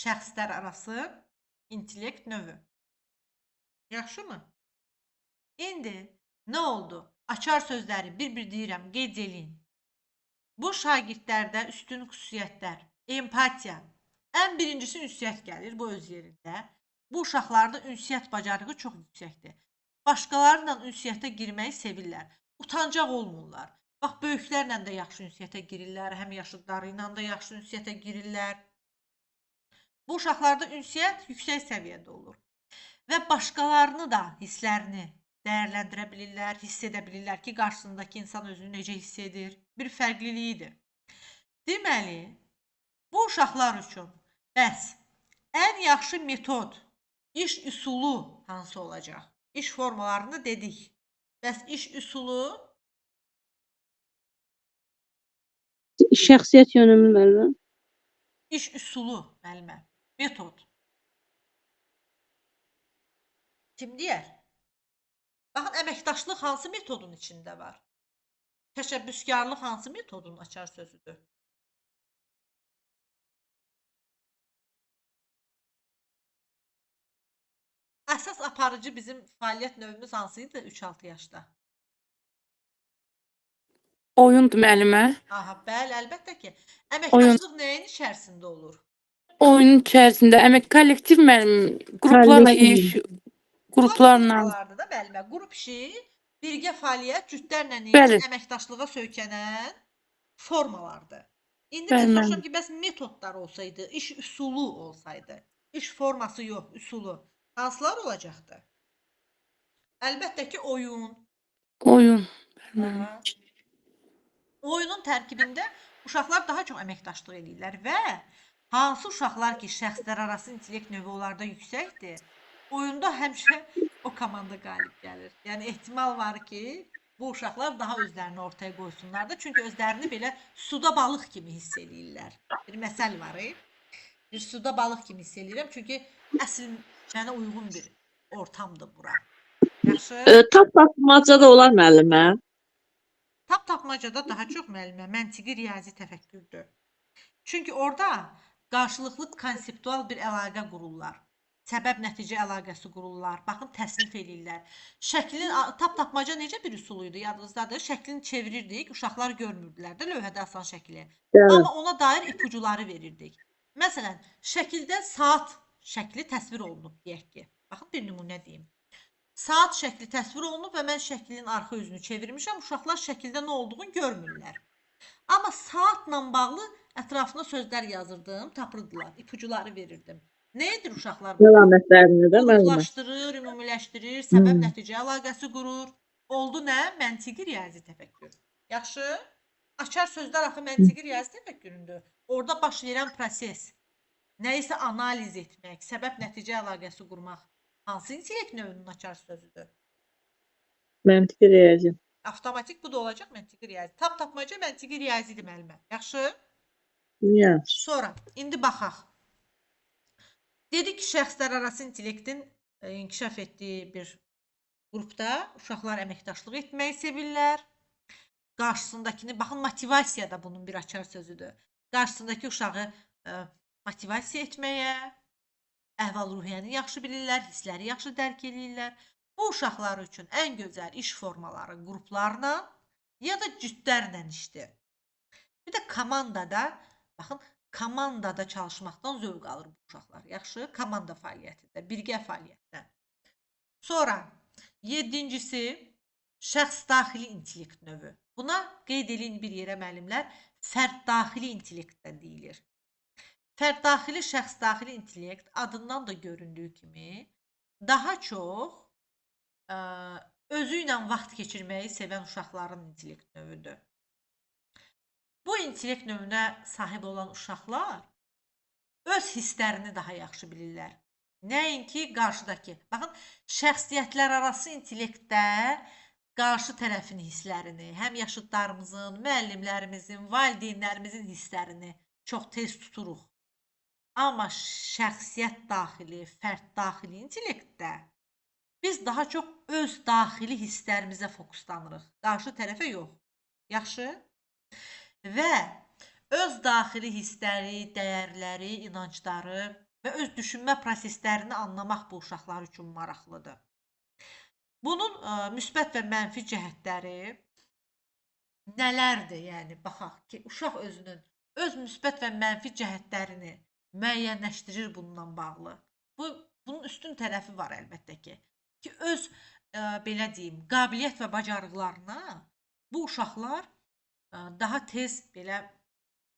Şəxslər arası intellekt növü. Yaxşımı? İndi nə oldu? Açar sözləri bir-bir deyirəm, qeyd eləyin. Bu şagirdlərdə üstün xüsusiyyətlər, empatiya. Ən birincisi ünsiyyət gəlir, bu öz yerində. Bu uşaqlarda ünsiyyət bacarığı çox yüksəkdir. Başqalarıyla ünsiyyətə girməyi sevirlər. Utancaq olmurlar. Bax, böyüklərlə də yaxşı ünsiyyətə girirlər, həm yaşıdları ilə də yaxşı ünsiyyətə girirlər. Bu uşaqlarda ünsiyyət yüksək səviyyədə olur. Və başqalarını da hisslərini dəyərləndirə bilirlər, hiss edə bilirlər ki, qarşısındakı insan özünü necə hiss edir. Bir fərqliliyidir. Deməli, bu uşaqlar üçün bəs ən yaxşı metod, iş üsulu hansı olacaq? İş formalarını dedik. Bəs iş üsulu? Şəxsiyyət yönümlü müəllimə. İş üsulu, müəllimə. Metod. Kim deyər? Baxın, əməkdaşlıq hansı metodun içində var? Təşəbbüskarlıq hansı metodun açar sözüdür? Əsas aparıcı bizim fəaliyyət növümüz hansıydı 3-6 yaşda? Oyundur müəllimə. Aha, bəli, əlbəttə ki. Əməkdaşlıq nəyin içərisində olur? Oyunun içərisində əmək kollektiv müəllim, qruplarla iş, qruplarla. Qruplardır da müəllimə. Qrup işi, birgə fəaliyyət, cütlərlə Bəli. iş, əməkdaşlığa söykənən formalardır. İndi Bəli, mən müəllim. soruşuram ki, bəs metodlar olsaydı, iş üsulu olsaydı, iş forması yox, üsulu, hansılar olacaqdı? Əlbəttə ki, oyun. Oyun. Aha. Oyunun tərkibində uşaqlar daha çox əməkdaşlıq edirlər və hansı uşaqlar ki, şəxslər arası intellekt növü onlarda yüksəkdir, oyunda həmişə o komanda qalib gəlir. Yəni ehtimal var ki, bu uşaqlar daha özlərini ortaya qoysunlar da, çünki özlərini belə suda balıq kimi hiss eləyirlər. Bir məsəl var. Bir suda balıq kimi hiss eləyirəm, çünki əsl mənə uyğun bir ortamdır bura. Yaxşı. Tapmacada olar müəllimə. Tapmacada daha çox müəllimə məntiqi riyazi təfəkkürdür. Çünki orada qarşılıqlı konseptual bir əlaqə qururlar. Səbəb-nəticə əlaqəsi qururlar. Baxın, təsnif eləyirlər. Şəklin tapmaca necə bir üsulu idi? Yadınızdadır. Şəklini çevirirdik, uşaqlar görmürdülər də lövhədə asan şəkli. Amma ona dair ipucuları verirdik. Məsələn, şəkildə saat şəkli təsvir olunub deyək ki. Baxın, bir nümunə deyim. Saat şəkli təsvir olunub və mən şəklin arxa üzünü çevirmişəm. Uşaqlar şəkildə nə olduğunu görmürlər. Amma saatla bağlı ətrafına sözlər yazırdım, tapırdılar, ipucuları verirdim. Nə edir uşaqlar? Əlamətlərini də müəllimə. Qruplaşdırır, ümumiləşdirir, səbəb-nəticə əlaqəsi qurur. Oldu nə? Məntiqi riyazi təfəkkür. Yaxşı? Açar sözlər axı məntiqi riyazi təfəkküründür. Orada baş verən proses, nə isə analiz etmək, səbəb-nəticə əlaqəsi qurmaq hansı intellekt növünün açar sözüdür? Məntiqi riyazi. Avtomatik bu da olacaq məntiqi riyazi. Tapmaca məntiqi riyazidir müəllimə. Yaxşı? Yaxşı. Sonra indi baxaq. Dedik ki, şəxslər arası intellektin inkişaf etdiyi bir qrupda uşaqlar əməkdaşlıq etməyi sevirlər. Qarşısındakini, baxın, motivasiya da bunun bir açar sözüdür. Qarşısındakı uşağı motivasiya etməyə, əhval-ruhiyyəni yaxşı bilirlər, hissləri yaxşı dərk edirlər. Bu uşaqlar üçün ən gözəl iş formaları qruplarla ya da cütlərlə işdir. Bir də komandada, baxın, komandada çalışmaqdan zövq alır bu uşaqlar. Yaxşı, komanda fəaliyyətində, birgə fəaliyyətdən. Sonra 7-incisi şəxs daxili intellekt növü. Buna qeyd edin bir yerə müəllimlər, fərd daxili intellekt də deyilir. Fərd daxili, şəxs daxili intellekt adından da göründüyü kimi daha çox özü ilə vaxt keçirməyi sevən uşaqların intellekt növüdür. Bu intellekt növünə sahib olan uşaqlar öz hisslərini daha yaxşı bilirlər. Nəinki qarşıdakı. Baxın, şəxsiyyətlər arası intellektdə qarşı tərəfin hisslərini, həm yaşıdlarımızın, müəllimlərimizin, valideynlərimizin hisslərini çox tez tuturuq. Amma şəxsiyyət daxili, fərd daxili intellektdə biz daha çox öz daxili hisslərimizə fokuslanırıq. Qarşı tərəfə yox. Yaxşı? Və öz daxili hissləri, dəyərləri, inancları və öz düşünmə proseslərini anlamaq bu uşaqlar üçün maraqlıdır. Bunun müsbət və mənfi cəhətləri nələrdir? Yəni, baxaq ki, uşaq özünün öz müsbət və mənfi cəhətlərini müəyyənləşdirir bununla bağlı. Bunun üstün tərəfi var əlbəttə ki. Ki öz, belə deyim, qabiliyyət və bacarıqlarına bu uşaqlar daha tez belə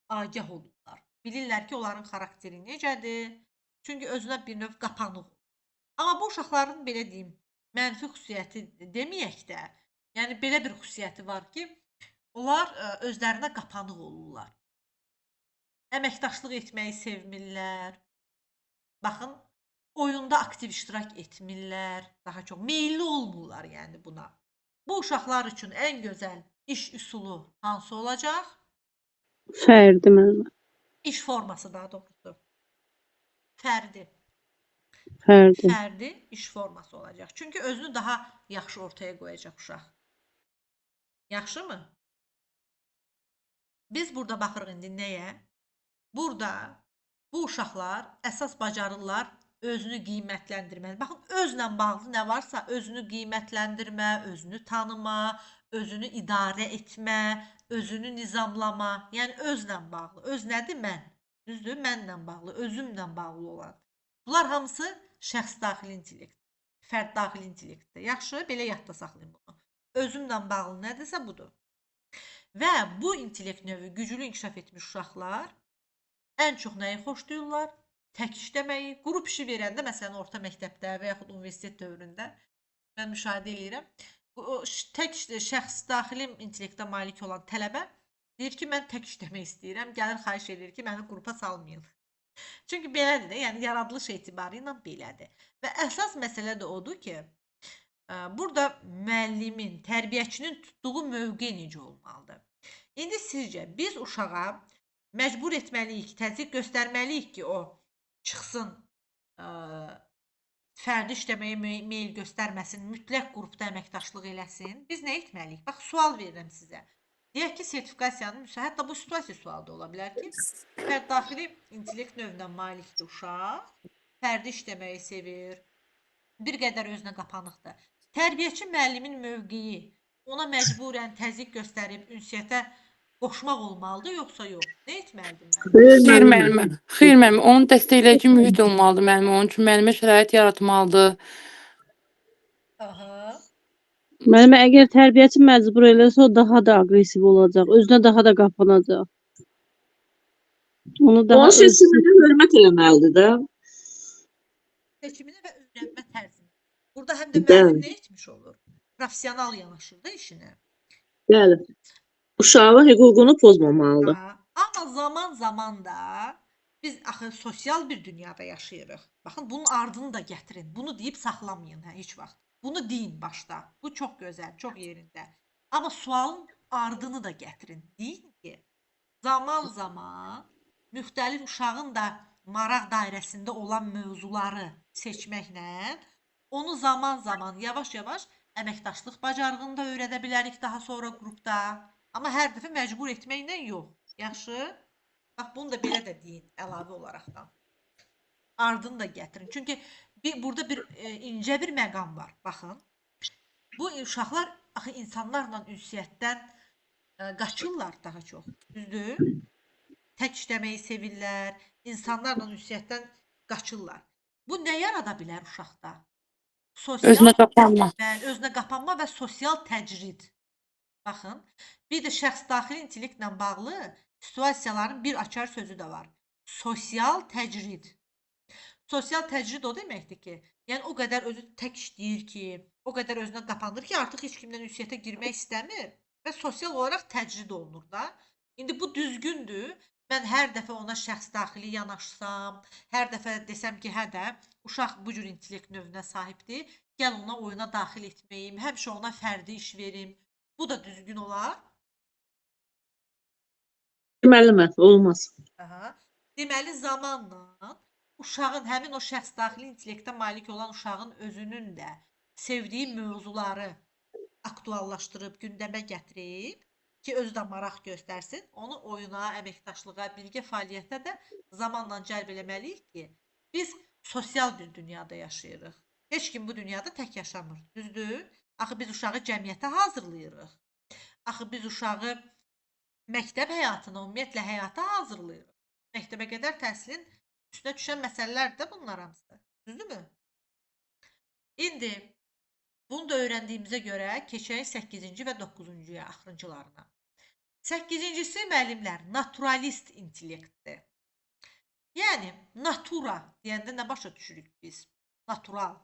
agah olurlar. Bilirlər ki, onların xarakteri necədir. Çünki özünə bir növ qapanıq olur. Amma bu uşaqların, belə deyim, mənfi xüsusiyyəti deməyək də, yəni belə bir xüsusiyyəti var ki, onlar özlərinə qapanıq olurlar. Əməkdaşlıq etməyi sevmirlər. Baxın, oyunda aktiv iştirak etmirlər. Daha çox meyilli olmurlar yəni buna. Bu uşaqlar üçün ən gözəl iş üsulu hansı olacaq? Fərdi müəllimə. İş forması daha doğrusu. Fərdi. Fərdi. Fərdi iş forması olacaq. Çünki özünü daha yaxşı ortaya qoyacaq uşaq. Yaxşı mı? Biz burada baxırıq indi nəyə? Burada bu uşaqlar əsas bacarırlar özünü qiymətləndirmə. Baxın, özlə bağlı nə varsa özünü qiymətləndirmə, özünü tanıma, özünü idarə etmə, özünü nizamlama. Yəni özlə bağlı. Öz nədir? Mən. Düzdür? Mənlə bağlı, özümlə bağlı olan. Bunlar hamısı şəxs daxili intellekt, fərd daxili intellektdir. Yaxşı, belə yadda saxlayın bunu. Özümlə bağlı nədirsə budur. Və bu intellekt növü güclü inkişaf etmiş uşaqlar ən çox nəyi xoşlayırlar? Tək işləməyi, qrup işi verəndə, məsələn, orta məktəbdə və yaxud universitet dövründə mən müşahidə edirəm. Tək şəxs daxili intellektə malik olan tələbə deyir ki, mən tək işləmək istəyirəm, gəlir xahiş edir ki, məni qrupa salmayın. Çünki belədir də, yəni yaradılış etibarı ilə belədir. Və əsas məsələ də odur ki, burada müəllimin, tərbiyəçinin tutduğu mövqe necə olmalıdır? İndi sizcə biz uşağa məcbur etməliyik, təzyiq göstərməliyik ki, o çıxsın, fərdi işləməyə meyil göstərməsin, mütləq qrupda əməkdaşlıq eləsin. Biz nə etməliyik? Bax, sual verirəm sizə. Deyək ki, sertifikasiyanın hətta bu situasiya sualı da ola bilər ki, fərd daxili intellekt növünə malikdir uşaq, fərdi işləməyi sevir, bir qədər özünə qapanıqdır. Tərbiyəçi müəllimin mövqeyi ona məcburən təzyiq göstərib ünsiyyətə qoşmaq olmalıdır, yoxsa yox? Nə etməlidir müəllim? Xeyr müəllimə. Xeyr müəllimə. Onun dəstəkləyici mühit olmalıdır müəllimə. Onun üçün müəllimə şərait yaratmalıdır. Aha. Müəllimə, əgər tərbiyəçi məcbur eləsə, o daha da aqressiv olacaq, özünə daha da qapanacaq. Onu daha Onun seçiminə hörmət eləməlidir də. Seçimini və öyrənmə tərzini. Burada həm də Bəli. müəllim nə etmiş olur? Professional yanaşır da işinə. Bəli. Uşağın hüququnu pozmamalıdır. Amma zaman da biz axı sosial bir dünyada yaşayırıq. Baxın, bunun ardını da gətirin. Bunu deyib saxlamayın heç vaxt. Bunu deyin başda. Bu çox gözəl, çox yerində. Amma sualın ardını da gətirin. Deyin ki, zaman müxtəlif uşağın da maraq dairəsində olan mövzuları seçməklə onu zaman yavaş-yavaş əməkdaşlıq bacarığını da öyrədə bilərik daha sonra qrupda. Amma hər dəfə məcbur etməklə yox. Yaxşı? Bax, bunu da belə də deyin əlavə olaraqdan. Ardını da gətirin. Çünki burada bir incə bir məqam var. Baxın. Bu uşaqlar axı insanlarla ünsiyyətdən qaçırlar daha çox. Düzdür? Tək işləməyi sevirlər. İnsanlarla ünsiyyətdən qaçırlar. Bu nə yarada bilər uşaqda? Özünə qapanma. Bəli, özünə qapanma və sosial təcrid. Baxın, bir də şəxs daxili intellektlə bağlı situasiyaların bir açar sözü də var. Sosial təcrid. Sosial təcrid o deməkdir ki, yəni o qədər özü tək işləyir ki, o qədər özünə qapanır ki, artıq heç kimlə ünsiyyətə girmək istəmir və sosial olaraq təcrid olunur da. İndi bu düzgündür. Mən hər dəfə ona şəxs daxili yanaşsam, hər dəfə desəm ki, hə də, uşaq bu cür intellekt növünə sahibdir, gəl ona oyuna daxil etməyim, həmişə ona fərdi iş verim. Bu da düzgün olar. Müəllimə, olmaz. Deməli, zamanla uşağın, həmin o şəxs daxili intellektə malik olan uşağın özünün də sevdiyi mövzuları aktuallaşdırıb, gündəmə gətirib ki, özü də maraq göstərsin, onu oyuna, əməkdaşlığa, birgə fəaliyyətə də zamanla cəlb eləməliyik ki, biz sosial bir dünyada yaşayırıq. Heç kim bu dünyada tək yaşamır, düzdür? Axı biz uşağı cəmiyyətə hazırlayırıq. Axı biz uşağı məktəb həyatına, ümumiyyətlə həyata hazırlayırıq. Məktəbə qədər təhsilin üstünə düşən məsələlər də bunlar hamısı. Düzdürmü? İndi bunu da öyrəndiyimizə görə keçək 8-ci və 9-cuya, axırıncılarına. 8-cisi müəllimlər, naturalist intellektdir. Yəni, natura deyəndə nə başa düşürük biz? Natural.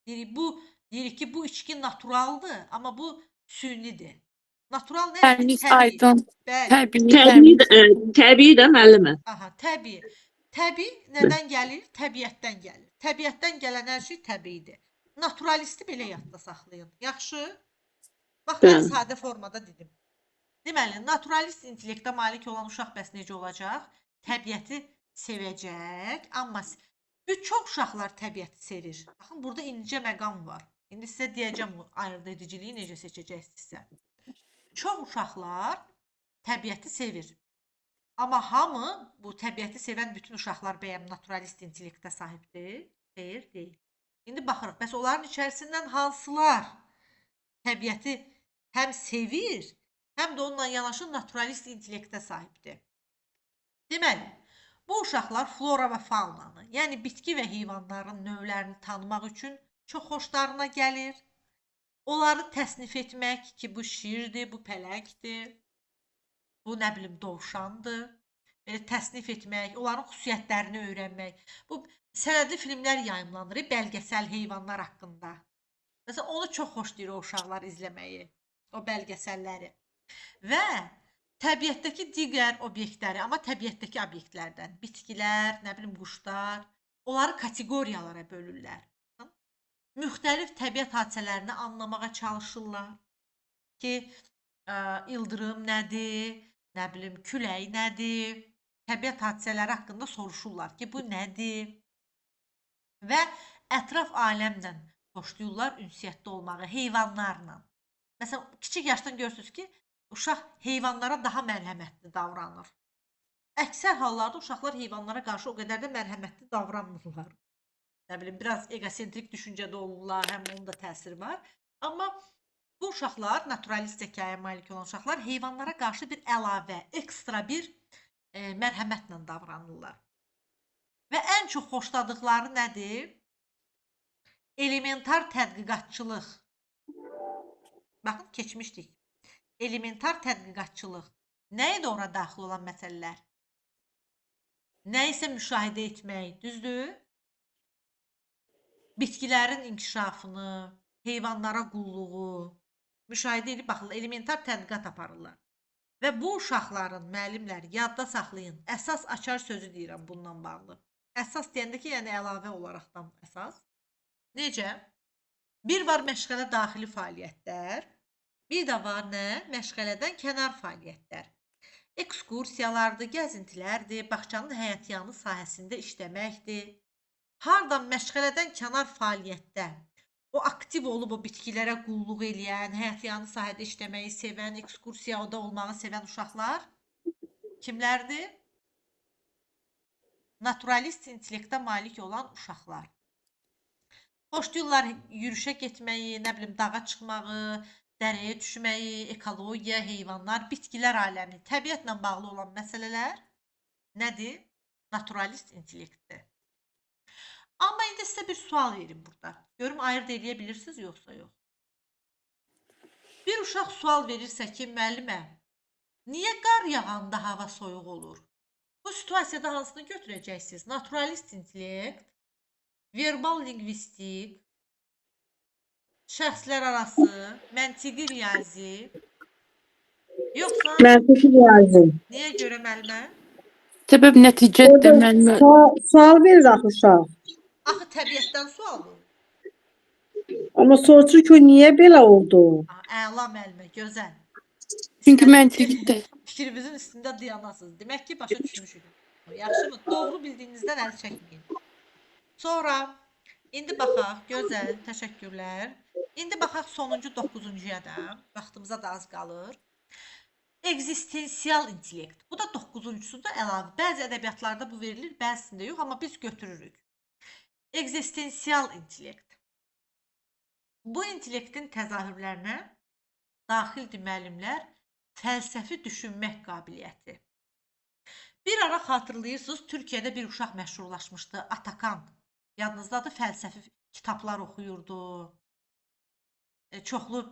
Deyirik ki, bu içki naturaldır, amma bu sünidir. Natural nə? Təmiz, aydın, Bəli. Təbii də müəllimə. Aha, təbii. Təbii nədən gəlir? Təbiətdən gəlir. Təbiətdən gələn hər şey təbiidir. Naturalisti belə yadda saxlayın. Yaxşı? Bax, mən sadə formada dedim. Deməli, naturalist intellektə malik olan uşaq bəs necə olacaq? Təbiəti sevəcək, amma çox uşaqlar təbiəti sevir. Baxın, burada incə məqam var. İndi sizə deyəcəm o ayırd ediciliyi necə seçəcəksinizsə. Çox uşaqlar təbiəti sevir. Amma hamı bu təbiəti sevən bütün uşaqlar bəyəm naturalist intellektə sahibdir? Deyil. İndi baxırıq, bəs onların içərisindən hansılar təbiəti həm sevir, həm də onunla yanaşı naturalist intellektə sahibdir? Deməli, bu uşaqlar flora və faunanı, yəni bitki və heyvanların növlərini tanımaq üçün çox xoşlarına gəlir. Onları təsnif etmək ki, bu şirdir, bu pələkdir, bu nə bilim dovşandır. Belə təsnif etmək, onların xüsusiyyətlərini öyrənmək. Bu sənədli filmlər yayımlanır, bəlgəsəl heyvanlar haqqında. Məsələn, onu çox xoşlayır o uşaqlar izləməyi, o bəlgəsəlləri. Və təbiətdəki digər obyektləri, amma təbiətdəki obyektlərdən, bitkilər, nə bilim quşlar, onları kateqoriyalara bölürlər. Müxtəlif təbiət hadisələrini anlamağa çalışırlar ki, ildırım nədir, nə bilim külək nədir, təbiət hadisələri haqqında soruşurlar ki, bu nədir? Və ətraf aləmlə xoşlayırlar ünsiyyətdə olmağı, heyvanlarla. Məsələn, kiçik yaşdan görürsünüz ki, uşaq heyvanlara daha mərhəmətli davranır. Əksər hallarda uşaqlar heyvanlara qarşı o qədər də mərhəmətli davranmırlar. Nə bilim, biraz egosentrik düşüncədə olurlar, həm onun da təsiri var. Amma bu uşaqlar, naturalist zəkaya malik olan uşaqlar heyvanlara qarşı bir əlavə, ekstra bir mərhəmətlə davranırlar. Və ən çox xoşladıqları nədir? Elementar tədqiqatçılıq Baxın, keçmişdik. Elementar tədqiqatçılıq. Nə idi ora daxil olan məsələlər? Nə isə müşahidə etmək, düzdür? Bitkilərin inkişafını, heyvanlara qulluğu müşahidə edib baxırlar, elementar tədqiqat aparırlar. Və bu uşaqların, müəllimlər, yadda saxlayın, əsas açar sözü deyirəm bununla bağlı. Əsas deyəndə ki, yəni əlavə olaraqdan əsas. Necə? Bir var məşğələ daxili fəaliyyətlər, bir də var nə? Məşğələdən kənar fəaliyyətlər. Ekskursiyalardır, gəzintilərdir, bağçanın həyatyanı sahəsində işləməkdir. Hardan məşğələdən kənar fəaliyyətdə o aktiv olub o bitkilərə qulluq eləyən, həyatyanı sahədə işləməyi sevən, ekskursiyada olmağı sevən uşaqlar kimlərdir? Naturalist intellektə malik olan uşaqlar. Xoşlayırlar yürüşə getməyi, nə bilim dağa çıxmağı, dərəyə düşməyi, ekologiya, heyvanlar, bitkilər aləmi, təbiətlə bağlı olan məsələlər nədir? Naturalist intellektdir. Amma indi sizə bir sual verim burada. Görüm ayırt eləyə bilirsiniz yoxsa yox. Bir uşaq sual verirsə ki, müəllimə, niyə qar yağanda hava soyuq olur? Bu situasiyada hansını götürəcəksiniz? Naturalist intellekt, verbal lingvistik, şəxslər arası, məntiqi riyazi, yoxsa Məntiqi riyazi. niyə görə müəllimə? Səbəb nəticədə Orada müəllimə. sual verir axı uşaq. Axı təbiətdən sual verir. Amma soruşur ki, niyə belə oldu? Əla müəllimə, gözəl. Çünki İstədim məntiqdə. fikrinizin üstündə dayanasınız. Demək ki, başa düşmüşük. Yaxşımı? Doğru bildiyinizdən əl çəkməyin. Sonra indi baxaq, gözəl, təşəkkürlər. İndi baxaq sonuncu 9-cuya da. Vaxtımıza da az qalır. Ekzistensial intellekt. Bu da 9-cusu da əlavə. Bəzi ədəbiyyatlarda bu verilir, bəzisində yox, amma biz götürürük. Ekzistensial intellekt. Bu intellektin təzahürlərinə daxildir müəllimlər, fəlsəfi düşünmək qabiliyyəti. Bir ara xatırlayırsınız, Türkiyədə bir uşaq məşhurlaşmışdı, Atakan. Yadınızdadır, fəlsəfi kitablar oxuyurdu. Çoxlu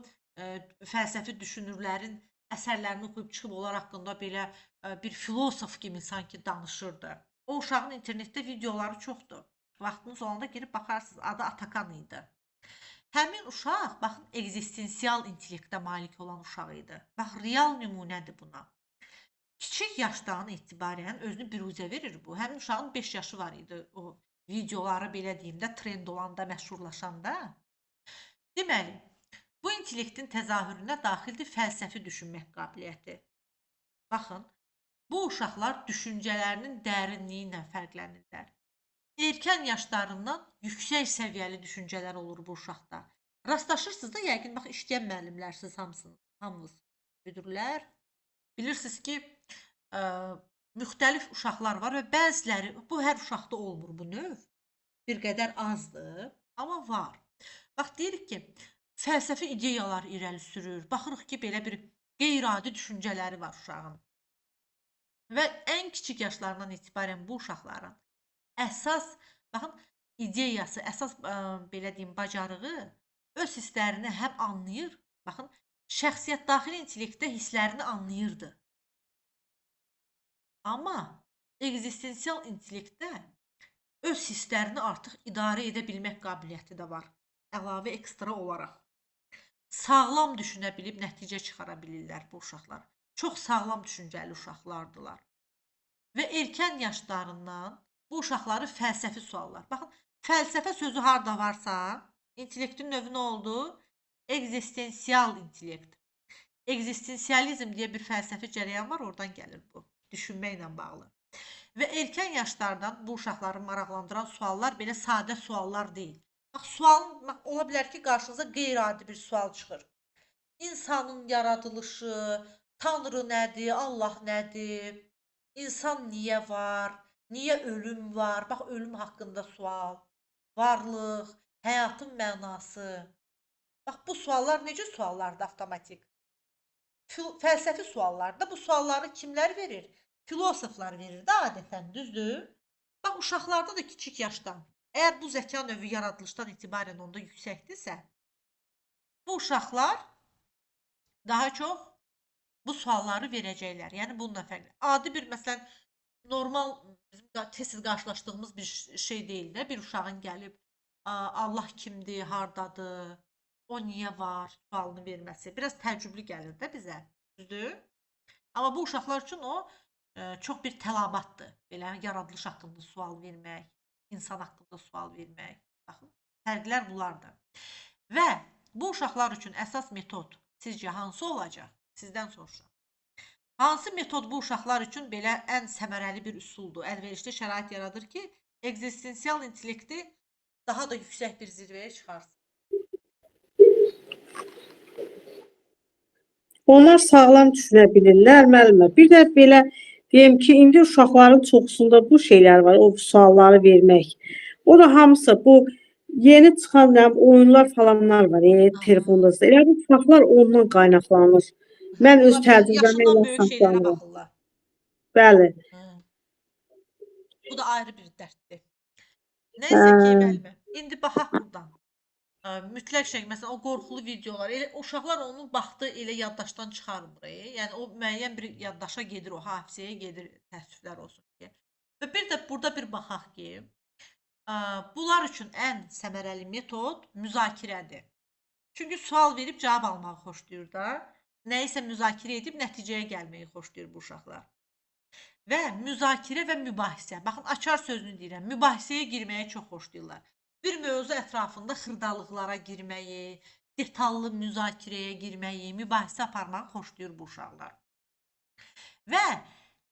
fəlsəfi düşünürlərin əsərlərini oxuyub çıxıb onlar haqqında belə bir filosof kimi sanki danışırdı. O uşağın internetdə videoları çoxdur. Vaxtınız olanda girib baxarsınız, adı Atakan idi. Həmin uşaq, baxın, ekzistensial intellektə malik olan uşaq idi. Bax, real nümunədir buna. Kiçik yaşdan etibarən özünü büruzə verir bu. Həmin uşağın 5 yaşı var idi. O videoları belə deyim də, trend olanda, məşhurlaşanda. Deməli, bu intellektin təzahürünə daxildir fəlsəfi düşünmək qabiliyyəti. Baxın, bu uşaqlar düşüncələrinin dərinliyi ilə fərqlənirlər. Erkən yaşlarından yüksək səviyyəli düşüncələr olur bu uşaqda. Rastlaşırsınız da, yəqin bax, işləyən müəllimlərsiniz hamınız müdürlər. Bilirsiniz ki, müxtəlif uşaqlar var və bəziləri, bu hər uşaqda olmur bu növ. Bir qədər azdır, amma var. Bax, deyirik ki, fəlsəfi ideyalar irəli sürür. Baxırıq ki, belə bir qeyri-adi düşüncələri var uşağın. Və ən kiçik yaşlarından etibarən bu uşaqların əsas, baxın, ideyası, əsas belə deyim, bacarığı öz hisslərini həm anlayır, baxın, şəxsiyyət daxili intellektdə hisslərini anlayırdı. Amma ekzistensial intellektdə öz hisslərini artıq idarə edə bilmək qabiliyyəti də var, əlavə ekstra olaraq. Sağlam düşünə bilib nəticə çıxara bilirlər bu uşaqlar. Çox sağlam düşüncəli uşaqlardılar. Və erkən yaşlarından bu uşaqları fəlsəfi suallar. Baxın, fəlsəfə sözü harda varsa, intellektin növü nə oldu? Ekzistensial intellekt. Ekzistensializm deyə bir fəlsəfi cərəyan var, oradan gəlir bu. Düşünməklə bağlı. Və erkən yaşlardan bu uşaqları maraqlandıran suallar belə sadə suallar deyil. Bax, sualın ola bilər ki, qarşınıza qeyri-adi bir sual çıxır. İnsanın yaradılışı, Tanrı nədir, Allah nədir, insan niyə var, niyə ölüm var, bax, ölüm haqqında sual, varlıq, həyatın mənası. Bax, bu suallar necə suallardır avtomatik? Fəlsəfi suallarda bu sualları kimlər verir? Filosoflar verir də adətən, düzdür? Bax, uşaqlarda da kiçik yaşdan, əgər bu zəka növü yaradılışdan etibarən onda yüksəkdirsə, bu uşaqlar daha çox bu sualları verəcəklər. Yəni bununla fərqli. Adi bir məsələn normal bizim tez-tez qarşılaşdığımız bir şey deyil də. Bir uşağın gəlib Allah kimdir, hardadır, o niyə var sualını verməsi. Biraz təəccüblü gəlir də bizə. Düzdür? Amma bu uşaqlar üçün o çox bir tələbatdır. Belə yaradılış haqqında sual vermək, insan haqqında sual vermək. Baxın, fərqlər bunlardır. Və bu uşaqlar üçün əsas metod sizcə hansı olacaq? Sizdən soruşuram. Hansı metod bu uşaqlar üçün belə ən səmərəli bir üsuldur? Əlverişli şərait yaradır ki, ekzistensial intellekti daha da yüksək bir zirvəyə çıxarsın. Onlar sağlam düşünə bilirlər, müəllimə. Bir də belə deyim ki, indi uşaqların çoxsunda bu şeylər var, o sualları vermək. O da hamısı bu yeni çıxan oyunlar falanlar var, telefonda. Elə bu uşaqlar ondan qaynaqlanır. Mən öz təcrübəmə yaşından böyük şeylərə əsaslanıram. baxırlar. Bəli. Bu da ayrı bir dərddir. Nəysə ki, müəllimə, indi baxaq buradan. Mütləq şəkildə məsələn o qorxulu videolar, elə uşaqlar onun baxdığı elə yaddaşdan çıxarmır. Yəni o müəyyən bir yaddaşa gedir, o hafizəyə gedir, təəssüflər olsun ki. Və bir də burada bir baxaq ki, bunlar üçün ən səmərəli metod müzakirədir. Çünki sual verib cavab almağı xoşlayır da, nəyisə müzakirə edib nəticəyə gəlməyi xoşlayır bu uşaqlar. Və müzakirə və mübahisə. Baxın, açar sözünü deyirəm, mübahisəyə girməyi çox xoşlayırlar. Bir mövzu ətrafında xırdalıqlara girməyi, detallı müzakirəyə girməyi, mübahisə aparmağı xoşlayır bu uşaqlar. Və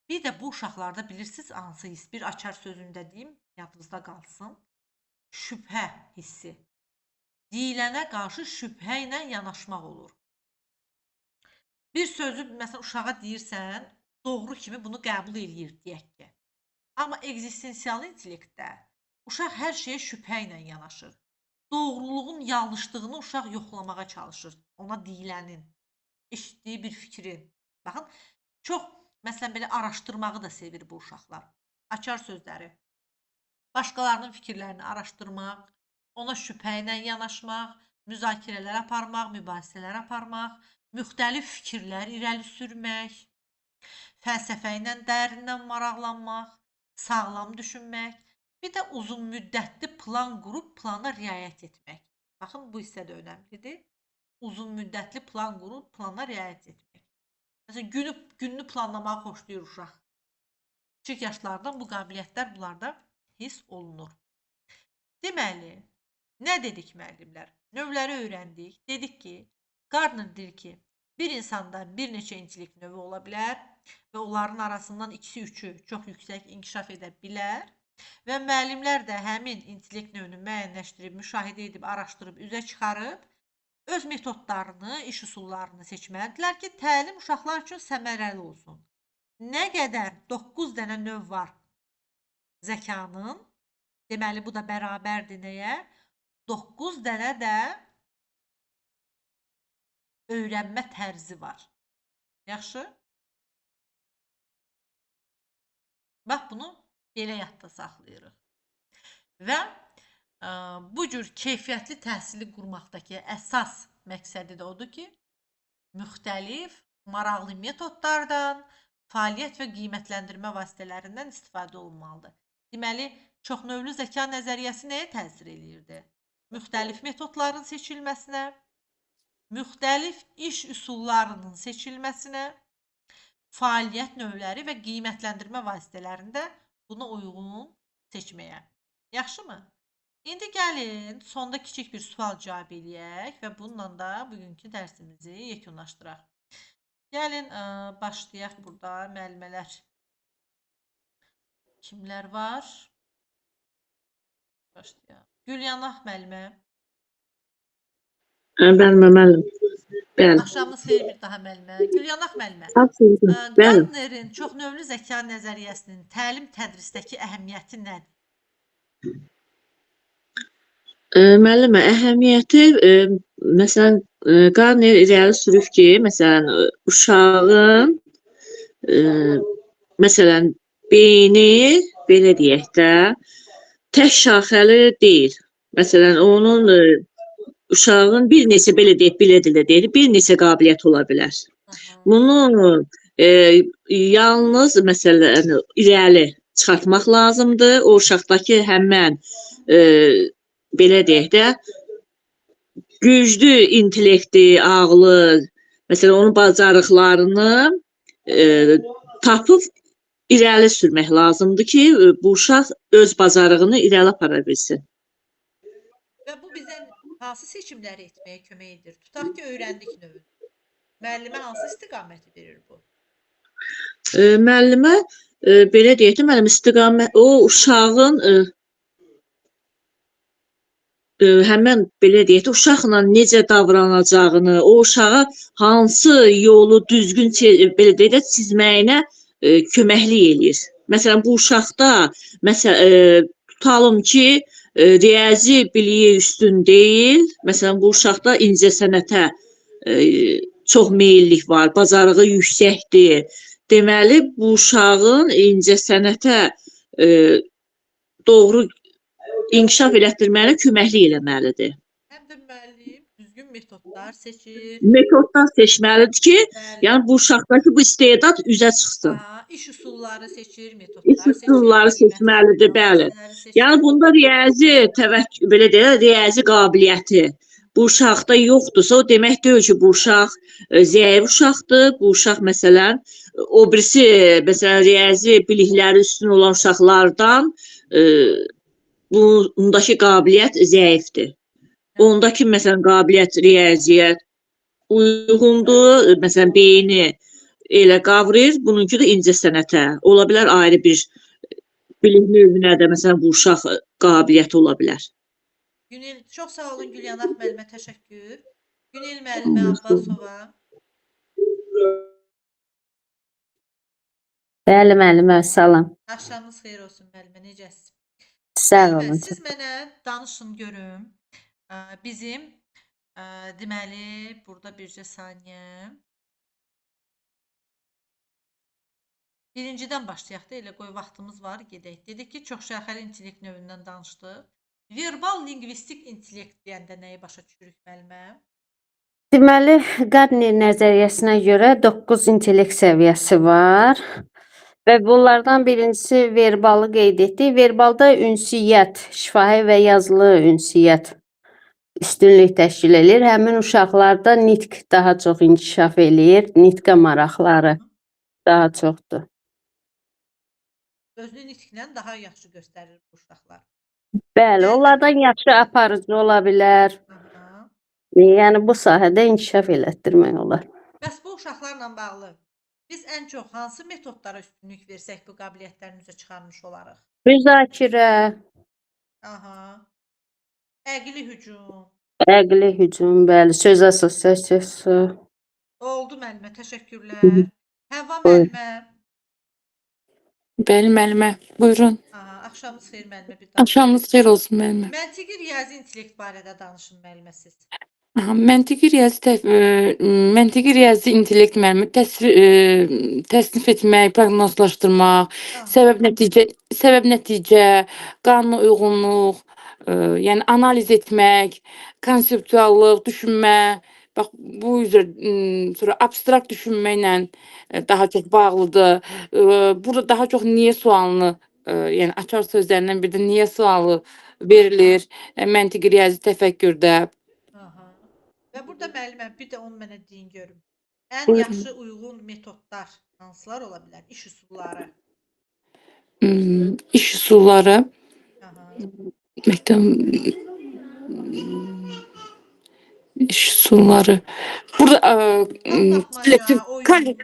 bir də bu uşaqlarda bilirsiniz hansı hiss? Bir açar sözündə deyim, yadınızda qalsın. Şübhə hissi. Deyilənə qarşı şübhə ilə yanaşmaq olur. Bir sözü məsələn uşağa deyirsən, doğru kimi bunu qəbul eləyir deyək ki. Amma ekzistensial intellektdə uşaq hər şeyə şübhə ilə yanaşır. Doğruluğun yanlışlığını uşaq yoxlamağa çalışır. Ona deyilənin, eşitdiyi bir fikrin. Baxın, çox məsələn belə araşdırmağı da sevir bu uşaqlar. Açar sözləri. Başqalarının fikirlərini araşdırmaq, ona şübhə ilə yanaşmaq, müzakirələr aparmaq, mübahisələr aparmaq, müxtəlif fikirlər irəli sürmək, fəlsəfə ilə dərindən maraqlanmaq, sağlam düşünmək. Bir də uzun müddətli plan qurub plana riayət etmək. Baxın, bu hissə də önəmlidir. Uzun müddətli plan qurub plana riayət etmək. Məsələn, gününü planlamağı xoşlayır uşaq. Kiçik yaşlardan bu qabiliyyətlər bunlarda hiss olunur. Deməli, nə dedik müəllimlər? Növləri öyrəndik. Dedik ki, Gardner deyir ki, bir insanda bir neçə intellekt növü ola bilər və onların arasından 2-3-ü çox yüksək inkişaf edə bilər. Və müəllimlər də həmin intellekt növünü müəyyənləşdirib, müşahidə edib, araşdırıb, üzə çıxarıb, öz metodlarını, iş üsullarını seçməlidirlər ki, təlim uşaqlar üçün səmərəli olsun. Nə qədər 9 dənə növ var zəkanın, deməli bu da bərabərdir nəyə? 9 dənə də öyrənmə tərzi var. Yaxşı? Bax, bunu belə yadda saxlayırıq. Və bu cür keyfiyyətli təhsili qurmaqdakı əsas məqsədi də odur ki, müxtəlif, maraqlı metodlardan, fəaliyyət və qiymətləndirmə vasitələrindən istifadə olunmalıdır. Deməli, çoxnövlü zəka nəzəriyyəsi nəyə təsir eləyirdi? Müxtəlif metodların seçilməsinə, müxtəlif iş üsullarının seçilməsinə, fəaliyyət növləri və qiymətləndirmə vasitələrində buna uyğun seçməyə. Yaxşımı? İndi gəlin sonda kiçik bir sual cavab eləyək və bununla da bugünkü dərsimizi yekunlaşdıraq. Gəlin başlayaq burada müəllimələr. Kimlər var? Başlayaq. Gülyanah müəllimə. Bəli, müəllim. Bəli. Axşamınız xeyir bir daha müəllimə. Gülyanah müəllimə. Bəli. Gardnerin çoxnövlü zəka nəzəriyyəsinin təlim tədrisdəki əhəmiyyəti nədir? Müəllimə, əhəmiyyəti məsələn Gardner irəli sürür ki, məsələn uşağın məsələn beyni belə deyək də tək şaxəli deyil. Məsələn onun uşağın bir neçə belə deyək, belə dilə deyək, bir neçə qabiliyyət ola bilər. Aha. Bunu yalnız məsələn irəli çıxartmaq lazımdır. O uşaqdakı həmən belə deyək də güclü intellekti, ağlı, məsələn onun bacarıqlarını tapıb irəli sürmək lazımdır ki, bu uşaq öz bacarığını irəli apara bilsin. Və bu bizə hansı seçimləri etməyə kömək edir? Tutaq ki, öyrəndik növünü. Müəllimə hansı istiqaməti verir bu? Müəllimə belə deyək də, müəllim istiqamət o uşağın həmən belə deyək də, uşaqla necə davranacağını, o uşağa hansı yolu düzgün belə deyək də, çizməyinə köməklik eləyir. Məsələn, bu uşaqda tutalım ki, riyazi biliyi üstün deyil. Məsələn, bu uşaqda incəsənətə çox meyillik var, bacarığı yüksəkdir. Deməli, bu uşağın incəsənətə doğru inkişaf elətdirməyinə köməklik eləməlidir. Həm də müəllim düzgün metodlar seçir. Metodlar seçməlidir ki, Bəli. yəni bu uşaqdakı bu istedad üzə çıxsın. Aha, iş üsulları seçir, metodlar İş seçir. üsulları seçməlidir, bəli. Yəni bunda riyazi belə deyək, riyazi qabiliyyəti bu uşaqda yoxdursa, o demək deyil ki, bu uşaq zəif uşaqdır. Bu uşaq məsələn, o birisi məsələn riyazi bilikləri üstün olan uşaqlardan bundakı qabiliyyət zəifdir. Ondakı məsələn qabiliyyət, riyaziyyat uyğundur, məsələn beyni elə qavrayır, bununki də incəsənətə. Ola bilər ayrı bir bilik növünə də məsələn bu uşaq qabiliyyəti ola bilər. Günel, çox sağ olun Gülyanaq müəllimə təşəkkür. Günel müəllimə Abbasova. Bəli, müəllimə, salam. Axşamınız xeyir olsun müəllimə, necəsiz? Sağ Müəllimə, olun. siz mənə danışın görüm. Bizim deməli burada bircə saniyə. Birincidən başlayaq da, elə qoy vaxtımız var, gedək. Dedik ki, çoxşaxəli intellekt növündən danışdıq. Verbal lingvistik intellekt deyəndə nəyi başa düşürük müəllimə? Deməli, Gardner nəzəriyyəsinə görə 9 intellekt səviyyəsi var. Və bunlardan birincisi verbalı qeyd etdik. Verbalda ünsiyyət, şifahi və yazılı ünsiyyət üstünlük təşkil edir. Həmin uşaqlarda nitq daha çox inkişaf eləyir. Nitqə maraqları daha çoxdur. Özünü nitqlə daha yaxşı göstərir bu uşaqlar. Bəli, onlardan yaxşı aparıcı ola bilər. Aha. Yəni bu sahədə inkişaf elətdirmək olar. Bəs bu uşaqlarla bağlı biz ən çox hansı metodlara üstünlük versək bu qabiliyyətlərini üzə çıxarmış olarıq? Müzakirə, Aha. Əqli hücum. əqli hücum, bəli, söz assosiasiyası. Oldu müəllimə, təşəkkürlər. Həvva müəllimə. Bəli, müəllimə, buyurun. Aha, axşamınız xeyir müəllimə. Bir daha. Axşamınız xeyir olsun, müəllimə. Məntiqi riyazi intellekt barədə danışın müəllimə siz. Aha, məntiqi riyazi intellekt müəllimi təsnif etmək, proqnozlaşdırmaq, Aha. səbəb nəticə, qanuna uyğunluq, yəni analiz etmək, konseptuallıq, düşünmə, bax bu üzrə sonra abstrakt düşünməklə daha çox bağlıdır. Burada daha çox niyə sualını, yəni açar sözlərindən biri də niyə sualı verilir məntiqi riyazi təfəkkürdə. Aha. Və burada müəllimə bir də onu mənə deyin görüm. Ən Buyurun. yaxşı uyğun metodlar hansılar ola bilər? İş üsulları. İş üsulları, Aha. iş üsulları. Burada Tapmaca, oyun.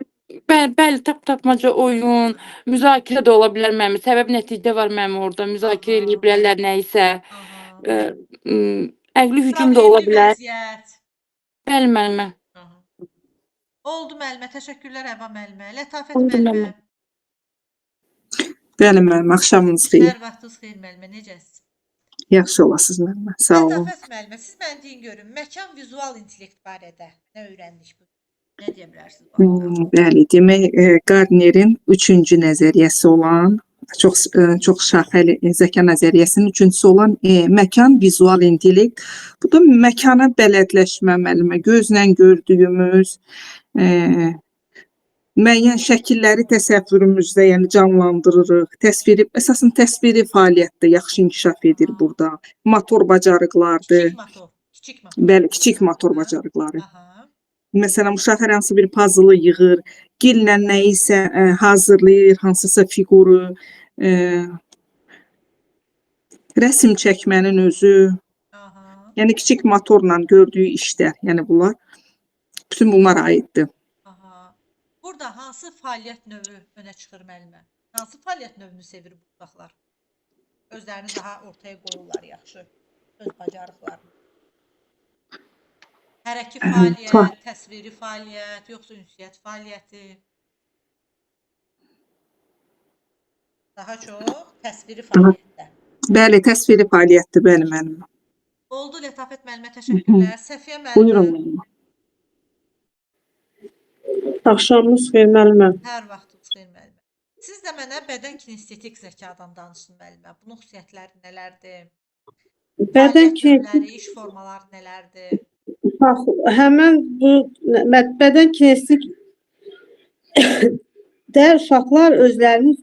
bəli, tapmaca, oyun, müzakirə də ola bilər mənim. Səbəb nəticə var mənim orada. Müzakirə eləyə bilərlər nə isə. Aha. Əqli hücum da ola Problemli bilər. vəziyyət. Bəli, müəllimə. Aha. Oldu müəllimə, təşəkkürlər Həvva müəllimə. Lətafət Oldu müəllimə. müəllimə. Bəli müəllim, axşamınız xeyir. Hər vaxtınız xeyir müəllimə, necəsiz? Yaxşı olasınız müəllimə. Sağ olun. Lətafət müəllimə, siz mənə deyin görün, məkan vizual intellekt barədə nə öyrəndik bu? Nə deyə bilərsiniz bu haqda? Bəli, demək Gardnerin 3-cü nəzəriyyəsi olan çox şaxəli zəka nəzəriyyəsinin üçüncüsü olan məkan, vizual intellekt. Bu da məkana bələdləşmə müəllimə, gözlə gördüyümüz müəyyən şəkilləri təsəvvürümüzdə, yəni canlandırırıq. Əsasən təsviri fəaliyyətdə yaxşı inkişaf edir burada. Motor bacarıqlardır. Kiçik motor. Kiçik motor. Bəli, kiçik motor bacarıqları. Aha. Məsələn, uşaq hər hansı bir puzzle yığır, gillə nəyisə hazırlayır, hansısa fiquru, rəsm çəkmənin özü, Aha. yəni kiçik motorla gördüyü işlər, yəni bunlar, bütün bunlar aiddir. Aha. Burada hansı fəaliyyət növü önə çıxır müəllimə? Hansı fəaliyyət növünü sevir bu uşaqlar? Özlərini daha ortaya qoyurlar yaxşı. Öz bacarıqlarını. Hərəki fəaliyyət, təsviri fəaliyyət, yoxsa ünsiyyət fəaliyyəti? Daha çox təsviri fəaliyyətdə. Bəli, təsviri fəaliyyətdir, bəli müəllim. Oldu Lətafət müəllimə, təşəkkürlər. Səfiyə Buyurun müəllimə, müəllim. Axşamınız xeyir müəllimə. hər vaxtınız xeyir müəllimə. Siz də mənə bədən kinestetik zəkadan danışın müəllimə. Bunun xüsusiyyətləri nələrdir? Bədən Fəaliyyət ki, növləri, iş formaları nələrdir? bax, həmən bu bədən kinestik də uşaqlar özlərini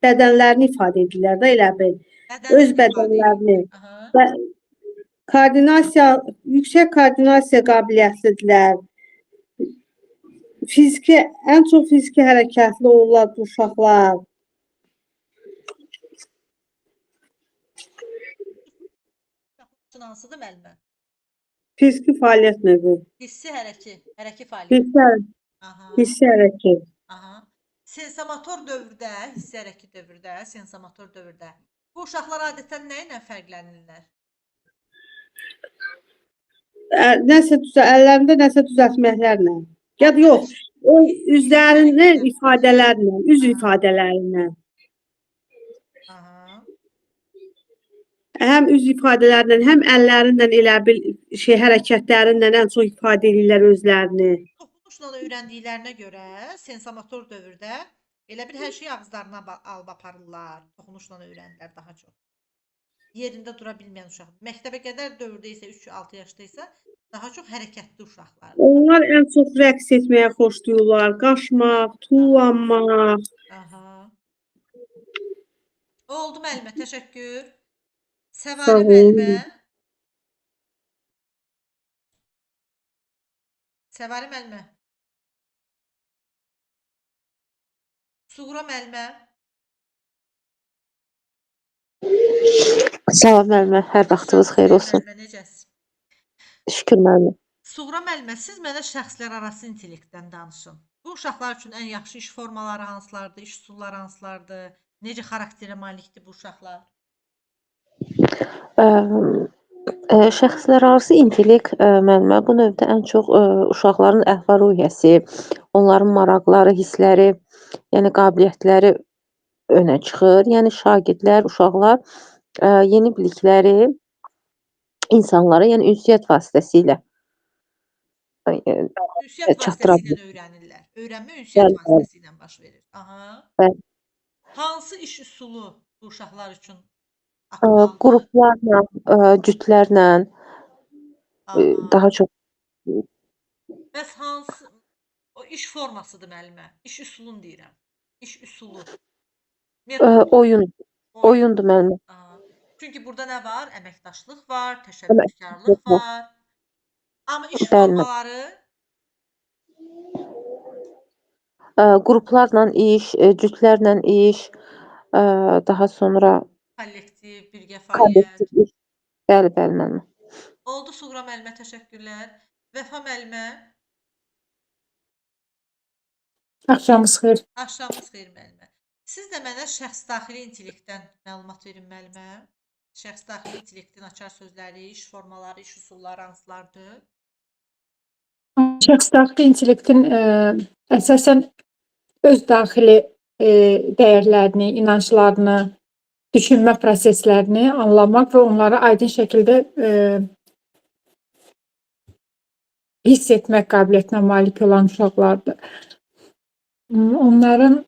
bədənlərini ifadə edirlər də elə bil. Öz bədənlərini. Aha. Və yüksək koordinasiya qabiliyyətlidirlər. Ən çox fiziki hərəkətli olurlar bu uşaqlar. Hansıdır müəllimə? Fiziki fəaliyyət növü. Hissi hərəki fəaliyyət. Aha. Hissi hərəkət. Aha. Sensomotor dövrdə, hissi hərəki dövrdə, sensomotor dövrdə bu uşaqlar adətən nə ilə fərqlənirlər? Əllərində nəsə düzəltməklərlə. Ya da yox, üzlərinin ifadələrlə, üz ifadələrlə. Aha. Həm üz ifadələrlə, həm əllərinlə elə bil hərəkətlərinlə ən çox ifadə edirlər özlərini. Toxunuşla öyrəndiklərinə görə sensomotor dövrdə elə bir hər şeyi ağızlarına alıb aparırlar. Toxunuşla öyrənirlər daha çox. Yerində dura bilməyən uşaq. Məktəbə qədər dövrdə isə 3-6 yaşda isə daha çox hərəkətli uşaqlar. Onlar ən çox rəqs etməyə xoşlayırlar. Qaçmaq, tullanmaq. Aha. Oldu müəllimə, təşəkkür. Sağ Səvarə olun. müəllimə. Səvarə müəllimə. Suğra müəllimə. Salam müəllimə, hər vaxtınız xeyir olsun. Müəllimə, necəsiz? Şükür müəllimə. Suğra müəllimə, siz mənə şəxslər arası intellektdən danışın. Bu uşaqlar üçün ən yaxşı iş formaları hansılardır, iş üsulları hansılardır? Necə xarakterə malikdir bu uşaqlar? Şəxslərarası intellekt müəllimə bu növdə ən çox uşaqların əhval-ruhiyyəsi, onların maraqları, hissləri, yəni qabiliyyətləri önə çıxır. Yəni şagirdlər, uşaqlar yeni bilikləri insanlara, yəni ünsiyyət vasitəsilə Ünsiyyət çatdıra vasitəsilə öyrənirlər. Öyrənmə ünsiyyət vasitəsilə baş verir. Aha. Bəli. Hansı iş üsulu bu uşaqlar üçün aktualdır? Qruplarla, cütlərlə daha çox Bəs hansı o iş formasıdır müəllimə? İş üsulun deyirəm. İş üsulu. oyundur müəllimə. Aha. Çünki burada nə var? Əməkdaşlıq var, təşəbbüskarlıq var. Amma iş Bəli. formaları Qruplarla iş, cütlərlə iş, daha sonra kollektiv, birgə fəaliyyət. kollektiv iş. Bəli, bəli müəllimə. Oldu Suğra müəllimə, təşəkkürlər. Vəfa müəllimə, Axşamınız xeyir. axşamınız xeyir müəllimə. Siz də mənə şəxs daxili intellektdən məlumat verin müəllimə. Şəxs daxili intellektin açar sözləri, iş formaları, iş üsulları hansılardır? Şəxs daxili intellektin əsasən öz daxili dəyərlərini, inanclarını, düşünmə proseslərini anlamaq və onları aydın şəkildə hiss etmək qabiliyyətinə malik olan uşaqlardır. Onların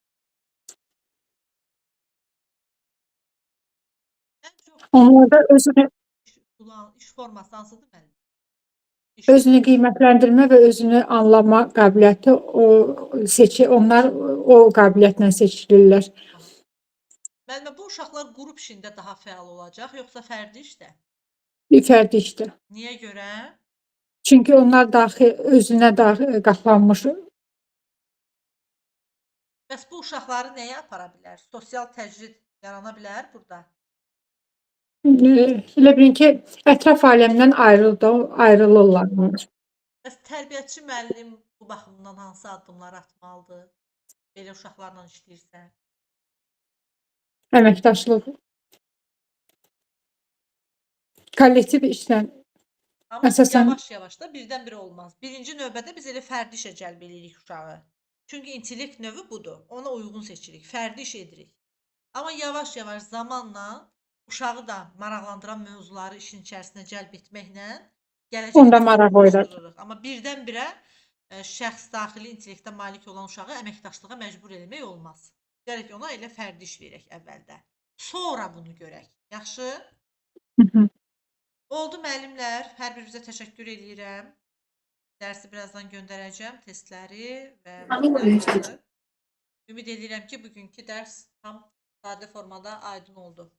Onlarda özünü İş forması hansıdır müəllim? İş özünü qiymətləndirmə və özünü anlama qabiliyyəti onlar o qabiliyyətlə seçilirlər. Müəllimə, bu uşaqlar qrup işində daha fəal olacaq, yoxsa fərdi işdə? Fərdi işdir. Niyə görə? Çünki onlar özünə qatlanmış Bəs bu uşaqları nəyə apara bilər? Sosial təcrid yarana bilər burada? elə bilin ki, ətraf aləmdən ayrılırlar onlar. Bəs tərbiyəçi müəllim bu baxımdan hansı addımlar atmalıdır? Belə uşaqlarla işləyirsə. Əməkdaşlıq kollektiv işlə Amma Əsasən- yavaş-yavaş da birdən-birə olmaz. Birinci növbədə biz elə fərdi işə cəlb edirik uşağı. Çünki intellekt növü budur. Ona uyğun seçirik. Fərdi iş edirik. Amma yavaş-yavaş zamanla uşağı da maraqlandıran mövzuları işin içərisinə cəlb etməklə gələcəkdə Onda maraq oynar. formalaşdırırıq. Amma birdən-birə şəxs daxili intellektə malik olan uşağı əməkdaşlığa məcbur etmək olmaz. Gərək ona elə fərdi iş verək əvvəldə. Sonra bunu görək. Yaxşı? Oldu müəllimlər. Hər birinizə təşəkkür edirəm. Dərsi birazdan göndərəcəm, testləri və materialları. Ümid edirəm ki, bugünkü dərs tam sadə formada aydın oldu.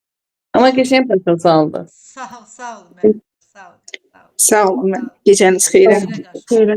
Amma qəşəng başa saldı. Sağ olun müəllim. Sağ olun. Sağ olun. Gecəniz xeyrə. Xeyrə qarşı. Xeyrə.